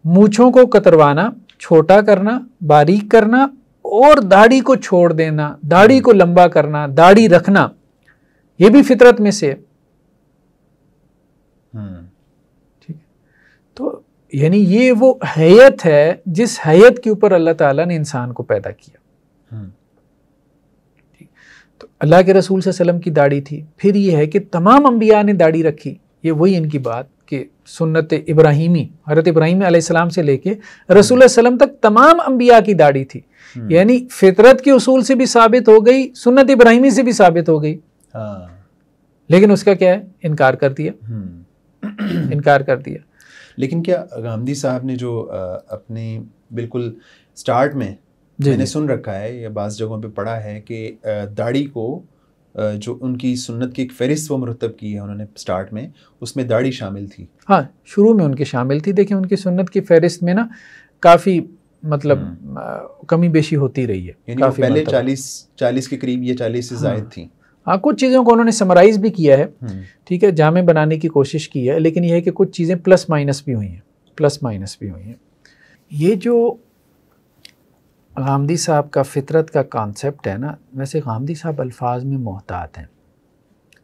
मूछों को कतरवाना, छोटा करना, बारीक करना और दाढ़ी को छोड़ देना, दाढ़ी को लंबा करना, दाढ़ी रखना, ये भी फितरत में से है। ठीक है, तो यानी ये वो हैयत है जिस हैयत के ऊपर अल्लाह ताला ने इंसान को पैदा किया। ठीक, तो अल्लाह के रसूल सल्लल्लाहु अलैहि वसल्लम की दाढ़ी थी। फिर ये है कि तमाम अंबिया ने दाढ़ी रखी। ये वही इनकी बात कि सुन्नत इब्राहीमी, हज़रत इब्राहीम अलैहिस्सलाम से लेके रसूल सल्लम तक तमाम अंबिया की दाढ़ी थी। यानी फितरत के उसूल से भी साबित हो गई, सुन्नत इब्राहीमी से भी साबित हो गई। लेकिन उसका क्या है, इनकार कर दिया, इनकार कर दिया। लेकिन क्या गामदी साहब ने जो अपने बिल्कुल स्टार्ट में मैंने सुन रखा है या बाज़ जगहों पे पढ़ा है कि दाढ़ी को जो उनकी सुन्नत की एक फ़हरिस्त वो मुरतब की है उन्होंने स्टार्ट में, उसमें दाढ़ी शामिल थी। हाँ, शुरू में उनकी शामिल थी। देखिए, उनकी सुन्नत की फ़हरिस्त में ना काफ़ी मतलब कमी बेशी होती रही है। यानी वो पहले 40 के करीब, ये 40 से ज़ायद थी। हाँ, कुछ चीज़ों को उन्होंने समराइज़ भी किया है, ठीक है, जामे बनाने की कोशिश की है, लेकिन यह है कि कुछ चीज़ें प्लस माइनस भी हुई हैं, प्लस माइनस भी हुई हैं। ये जो गामदी साहब का फितरत का कॉन्सेप्ट है ना, वैसे गामदी साहब अल्फाज में मोहतात हैं,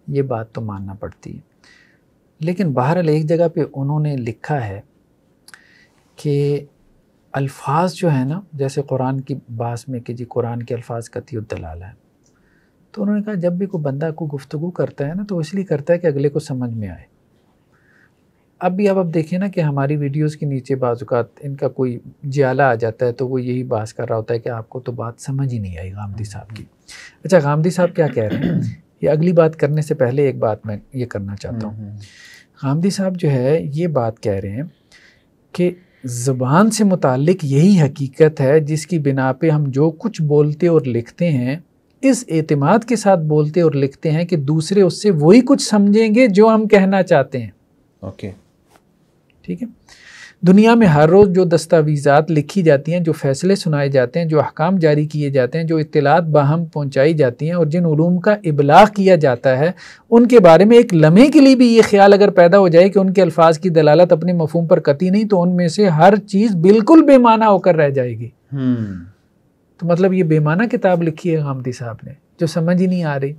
ये बात तो मानना पड़ती है। लेकिन बहरहाल एक जगह पे उन्होंने लिखा है कि अल्फाज जो है ना, जैसे कुरान की बात में कि जी कुरान के अल्फाज कतियुद दलाला है, तो उन्होंने कहा जब भी कोई बंदा को गुफ्तगू करता है ना, तो इसलिए करता है कि अगले को समझ में आए। अब भी अब देखिए ना कि हमारी वीडियोस के नीचे बाज़-औक़ात इनका कोई जियाला आ जाता है, तो वो यही बात कर रहा होता है कि आपको तो बात समझ ही नहीं आई गामदी साहब की। अच्छा, गामदी साहब क्या कह रहे हैं, ये अगली बात करने से पहले एक बात मैं ये करना चाहता हूँ। गामदी साहब जो है ये बात कह रहे हैं कि ज़ुबान से मुताल्लिक़ यही हकीकत है जिसकी बिना पे हम जो कुछ बोलते और लिखते हैं, इस एतिमाद के साथ बोलते और लिखते हैं कि दूसरे उससे वही कुछ समझेंगे जो हम कहना चाहते हैं। ओके, ठीक है। दुनिया में हर रोज़ जो दस्तावेज़ात लिखी जाती हैं, जो फ़ैसले सुनाए जाते हैं, जो अहकाम जारी किए जाते हैं, जो इत्तलात बाहम पहुँचाई जाती हैं और जिन उलूम का इबलाग किया जाता है, उनके बारे में एक लम्हे के लिए भी ये ख्याल अगर पैदा हो जाए कि उनके अल्फाज की दलालत अपने मफ़हूम पर कतई नहीं, तो उनमें से हर चीज़ बिल्कुल बेमाना होकर रह जाएगी। तो मतलब ये बेमाना किताब लिखी है गामदी साहब ने, जो समझ ही नहीं आ रही।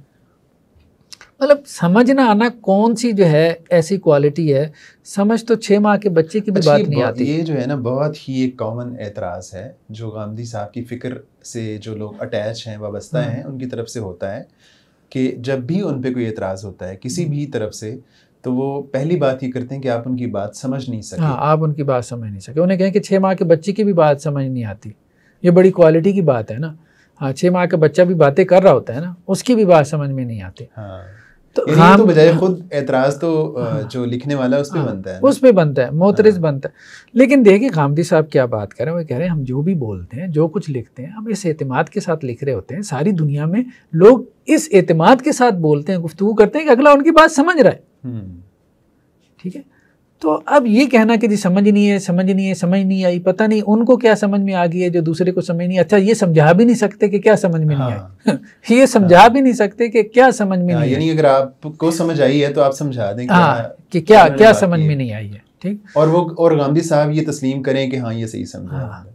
मतलब समझ ना आना कौन सी जो है ऐसी क्वालिटी है, समझ तो 6 माह के बच्चे की भी बात नहीं आती। ये जो है ना बहुत ही एक कॉमन एतराज़ है जो गामदी साहब की फ़िक्र से जो लोग अटैच हैं, वाबस्ता हैं, उनकी तरफ से होता है कि जब भी उन पे कोई एतराज़ होता है किसी भी तरफ से, तो वो पहली बात ये करते हैं कि आप उनकी बात समझ नहीं सके। हाँ, आप उनकी बात समझ नहीं सके। उन्हें कहें कि 6 माह के बच्चे की भी बात समझ नहीं आती, ये बड़ी क्वालिटी की बात है ना। हाँ, 6 माह का बच्चा भी बातें कर रहा होता है ना, उसकी भी बात समझ में नहीं आती। हाँ, तो ये तो बजाय खुद एतराज़ तो जो लिखने वाला उस पे बनता है ना? उस पे बनता है, मोतरिज़ बनता है। लेकिन देखिए गामदी साहब क्या बात कर रहे हैं, वो कह रहे हैं हम जो भी बोलते हैं, जो कुछ लिखते हैं, हम इस एतमाद के साथ लिख रहे होते हैं। सारी दुनिया में लोग इस एतमाद के साथ बोलते हैं, गुफ्तगू करते हैं कि अगला उनकी बात समझ रहा है। ठीक है, तो अब ये कहना कि जी समझ नहीं है, समझ नहीं है, समझ नहीं आई, पता नहीं उनको क्या समझ में आ गई है जो दूसरे को समझ नहीं। अच्छा, ये समझा भी नहीं सकते कि क्या समझ में नहीं आई। ये समझा भी नहीं सकते कि क्या समझ में नहीं आई। यानी अगर आपको समझ आई है तो आप समझा दें कि क्या समझ में नहीं आई है। ठीक, और गामदी साहब ये तस्लीम करें कि हाँ ये सही समझा।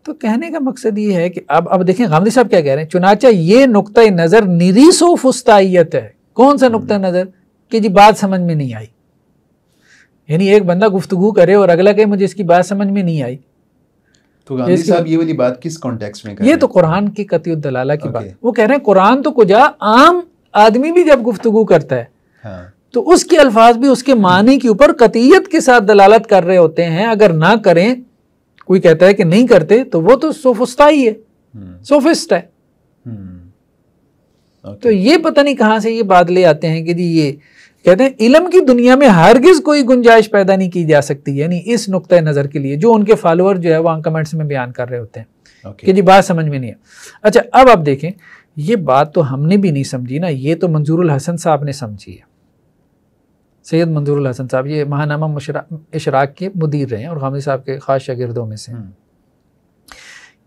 तो कहने का मकसद ये है कि अब देखें गामदी साहब क्या कह रहे हैं, चुनाचा ये नुक्ता नज़र निरीसो फुस्तायत है। कौन सा नुक्ता नज़र कि जी बात समझ में नहीं आई, यानी एक बंदा गुफ्तगू करे और अगला कहे मुझे इसकी बात समझ में नहीं आई, तो गांधी साहब ये वाली बात किस कॉन्टेक्स्ट में कर रहे ये हैं? तो कुरान की कतई दलाला की बात। Okay. वो कह रहे हैं कुरान तो कुजा आम आदमी भी जब गुफ्तगू करता है हाँ, तो उसके अल्फाज भी उसके मानी के ऊपर कतईयत के साथ दलालत कर रहे होते हैं। अगर ना करें, कोई कहता है कि नहीं करते, तो वो तो सोफिस्ता ही है, सोफिस्ट है। okay. तो ये पता नहीं कहाँ से ये बात ले आते हैं कि जी ये कहते हैं इल्म की दुनिया में हरगिज कोई गुंजाइश पैदा नहीं की जा सकती, यानी इस नुक्ता नज़र के लिए जो उनके फॉलोअर जो है वहाँ कमेंट्स में बयान कर रहे होते हैं Okay. कि जी बात समझ में नहीं है। अच्छा, अब आप देखें, ये बात तो हमने भी नहीं समझी ना, ये तो मंजूरुल हसन साहब ने समझी है। सैयद मंजूरुल हसन साहब ये महानामा इशराक के मुदीर रहे हैं और गांधी साहब के खास शागिर्दों में से।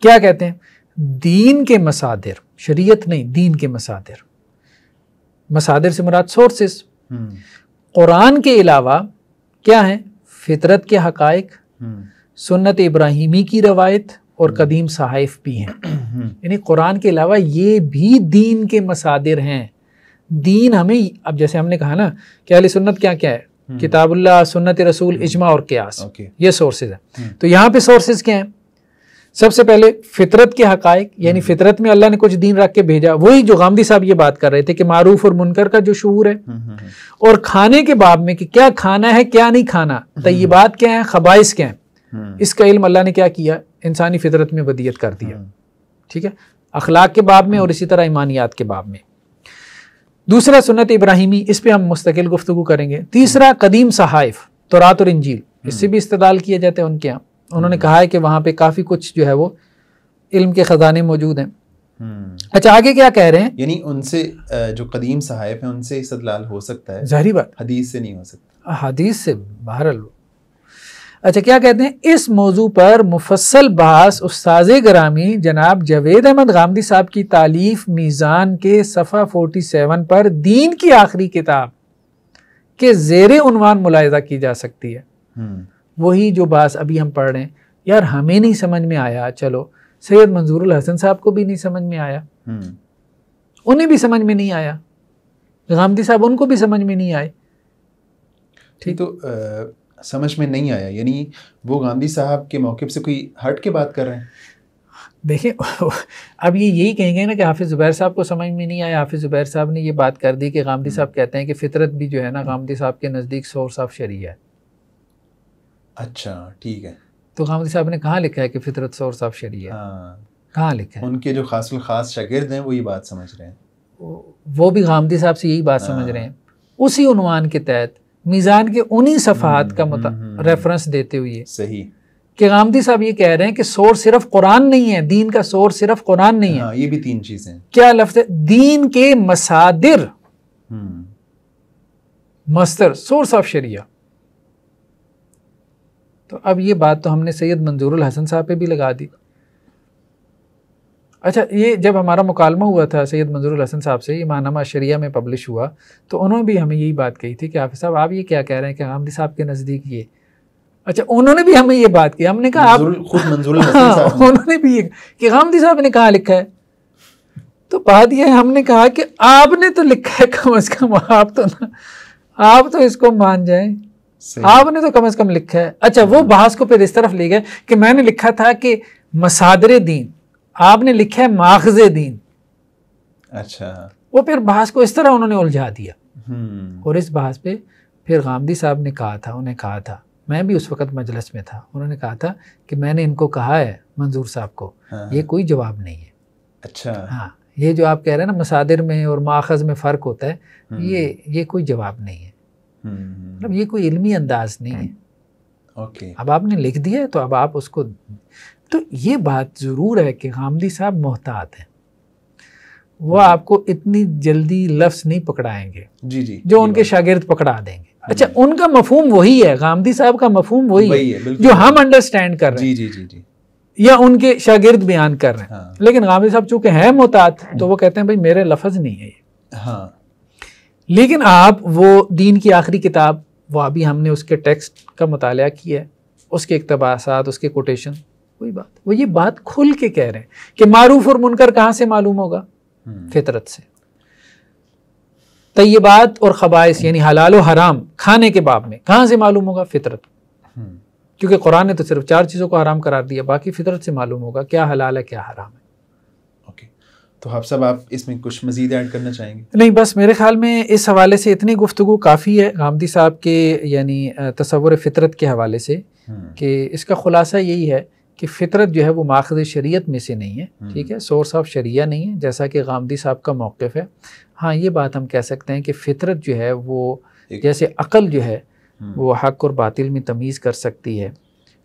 क्या कहते हैं? दीन के मसादिर, शरीयत नहीं, दीन के मसादिर, मसादिर से मुराद सोर्सेस, कुरान के अलावा क्या है? फितरत के हकाइक, सुन्नत इब्राहिमी की रवायत और कदीम सहाइफ भी हैं। यानी कुरान के अलावा ये भी दीन के मसादिर हैं। दीन हमें, अब जैसे हमने कहा ना कि अहले सुन्नत क्या क्या है, किताबुल्लाह, सुन्नत रसूल, इजमा और क़ियास, ये सोर्सेज हैं। तो यहाँ पे सोर्सेज क्या हैं? सबसे पहले फितरत के हकाइक, यानी फितरत में अल्लाह ने कुछ दीन रख के भेजा, वही जो गांधी साहब ये बात कर रहे थे कि मारूफ और मुनकर का जो शऊर है, और खाने के बाब में कि क्या खाना है क्या नहीं खाना, तय्यबात क्या है, खबाइस क्या है, इसका इल्म अल्लाह ने क्या किया? इंसानी फितरत में वदियत कर दिया। ठीक है, अखलाक के बाब में और इसी तरह ईमानियात के बाब में। दूसरा सुन्नत इब्राहिमी, इस पे हम मुस्तकिल गुफ्तगू करेंगे। तीसरा कदीम सहाइफ, तौरात और इंजील, इससे भी इस्तेदाल किए जाते हैं उनके यहाँ। उन्होंने कहा है कि वहाँ पे काफ़ी कुछ जो है वो इल्म के ख़जाने मौजूद हैं। अच्छा, आगे क्या कह रहे हैं? यानी उनसे जो कदीम सहाइफ हैं उनसे इस्तेदलाल हो सकता है, ज़ाहिरी बात, हदीस से नहीं हो सकता। हदीस से बहरहाल। अच्छा, क्या कहते हैं? इस मौजू पर मुफस्सल बहस उस्ताज़े ग्रामी जनाब जावेद अहमद गामदी साहब की तालीफ मीज़ान के सफ़ा 47 पर दीन की आखिरी किताब के ज़ेरे उन्वान मुलाहिज़ा की जा सकती है। वही जो बात अभी हम पढ़ रहे हैं, यार हमें नहीं समझ में आया, चलो सैयद मंजूरुल हसन साहब को भी नहीं समझ में आया, उन्हें भी समझ में नहीं आया, गामदी साहब उनको भी समझ में नहीं आए। ठीक, तो समझ में नहीं आया, यानी वो गांधी साहब के मौक़िफ़ से कोई हट के बात कर रहे हैं। देखिए अब ये यही कहेंगे ना कि हाफिज़ ज़ुबैर साहब को समझ में नहीं आया। हाफिज़ ज़ुबैर साहब ने ये बात कर दी कि गामदी साहब कहते हैं कि फितरत भी जो है ना गामदी साहब के नज़दीक सोर्स ऑफ शरीया है। अच्छा, ठीक है। तो गामदी साहब ने कहाँ लिखा है कि फितरत सोर्स ऑफ शरीया है? हाँ, कहाँ लिखा है? उनके जो खासुल खास शागिर्द हैं वो ये बात समझ रहे हैं, वो भी गामदी साहब से यही बात समझ रहे हैं। उसी उन्वान के तहत मीज़ान के उन्हीं सफ़हात का रेफरेंस देते हुए सही कि गामदी साहब ये कह रहे हैं कि सोर्स सिर्फ कुरान नहीं है, दीन का सोर्स सिर्फ कुरान नहीं है। हाँ, ये भी तीन चीज़ें। क्या लफ्ज़ है? दीन के मसादिर, मस्तर, सोर्स ऑफ शरिया। तो अब ये बात तो हमने सैयद मंजूरुल हसन साहब पे भी लगा दी। अच्छा, ये जब हमारा मुकालमा हुआ था सैयद मंजूरुल हसन साहब से, ये माहनामा शरिया में पब्लिश हुआ, तो उन्होंने भी हमें यही बात कही थी कि हाफिज़ साहब आप ये क्या कह रहे हैं कि गामदी साहब के नज़दीक ये। अच्छा, उन्होंने भी हमें ये बात की, हमने कहा आप खुद मंजूरुल हसन साहब उन्होंने भी ये कि गामदी साहब ने कहाँ लिखा है। तो बात यह है, हमने कहा कि आपने तो लिखा है, कम अज़ कम आप तो इसको मान जाएं, आपने तो कम अज़ कम लिखा है। अच्छा, वो बहस को फिर इस तरफ ले गए कि मैंने लिखा था कि मसादरे दीन, आपने लिखा है माखज़े दीन। अच्छा, वो फिर बहस को इस तरह उन्होंने उलझा दिया। और इस बहस पे फिर गामदी साहब ने कहा था, उन्हें कहा था, मैं भी उस वक़्त मजलिस में था, उन्होंने कहा था कि मैंने इनको कहा है मंजूर साहब को, ये कोई जवाब नहीं है। अच्छा, हाँ, ये जो आप कह रहे हैं ना मसादिर में और माखज़ में फ़र्क होता है, ये कोई जवाब नहीं है, मतलब ये कोई इल्मी अंदाज नहीं है। ओके, अब आपने लिख दिया है तो अब आप उसको, तो ये बात ज़रूर है कि गामदी साहब मोहतात हैं, वो आपको इतनी जल्दी लफ्ज़ नहीं पकड़ाएंगे जी, जो उनके शागिर्द पकड़ा देंगे। अच्छा, उनका मफहूम वही है, गामदी साहब का मफहूम वही है जो हम अंडरस्टैंड कर रहे हैं, जी, या उनके शागिर्द बयान कर रहे हैं। हाँ। लेकिन गामदी साहब चूंकि हैं मोहतात, तो वो कहते हैं भाई मेरे लफ्ज़ नहीं है ये। हाँ, लेकिन आप वो दीन की आखिरी किताब, वो अभी हमने उसके टेक्स्ट का मुताला किया है, उसके इक़्तिबासात, उसके कोटेशन, वही बात, वो ये बात खुल के कह रहे हैं कि मारूफ और मुनकर कहाँ से मालूम होगा? फितरत से। तय्यबात और खबाइस यानी हलाल और हराम खाने के बाब में कहाँ से मालूम होगा? फितरत। क्योंकि कुरान ने तो सिर्फ 4 चीज़ों को हराम करार दिया, बाकी फितरत से मालूम होगा क्या हलाल है क्या हराम है। ओके, तो आप इसमें कुछ मज़ीद ऐड करना चाहेंगे? नहीं, बस मेरे ख्याल में इस हवाले से इतनी गुफ्तगू काफ़ी है गामदी साहब के यानी तसव्वुर फ़ितरत के हवाले से, कि इसका ख़ुलासा यही है कि फ़ितरत जो है वो माख़ज़ शरीयत में से नहीं है, ठीक है, सोर्स ऑफ शरिया नहीं है, जैसा कि गामदी साहब का मौक़िफ़ है। हाँ, ये बात हम कह सकते हैं कि फ़ितरत जो है वो जैसे अक़ल जो है वो हक़ और बातिल में तमीज़ कर सकती है,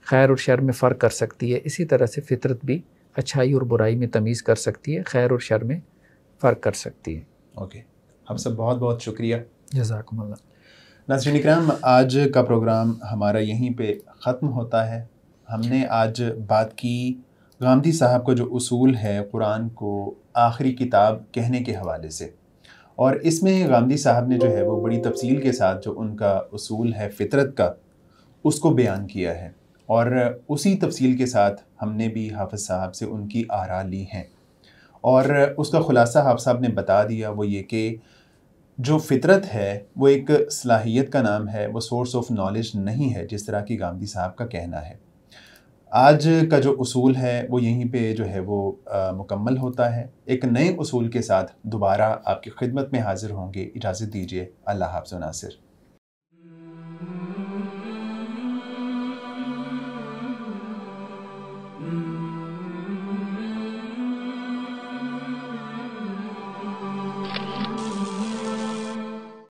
खैर और शर में फ़र्क कर सकती है, इसी तरह से फ़ितरत भी अच्छाई और बुराई में तमीज़ कर सकती है, खैर और शर में फ़र्क कर सकती है। ओके, आप सब बहुत बहुत शुक्रिया। जज़ाकुमुल्लाह। नाज़रीन इकराम, आज का प्रोग्राम हमारा यहीं पे ख़त्म होता है। हमने आज बात की गामदी साहब का जो उसूल है कुरान को आखिरी किताब कहने के हवाले से, और इसमें गामदी साहब ने जो है वो बड़ी तफसील के साथ जो उनका उसूल है फ़ितरत का उसको बयान किया है, और उसी तफसील के साथ हमने भी हाफ़िज़ साहब से उनकी आरा ली हैं, और उसका ख़ुलासा हाफ़िज़ साहब ने बता दिया। वो ये कि जो फ़ितरत है वो एक सलाहियत का नाम है, वो सोर्स ऑफ नॉलेज नहीं है, जिस तरह की गामदी साहब का कहना है। आज का जो उसूल है वो यहीं पे जो है वो मुकम्मल होता है। एक नए उसूल के साथ दोबारा आपकी खिदमत में हाज़िर होंगे। इजाज़त दीजिए। अल्लाह हाफ़िज़ नासिर।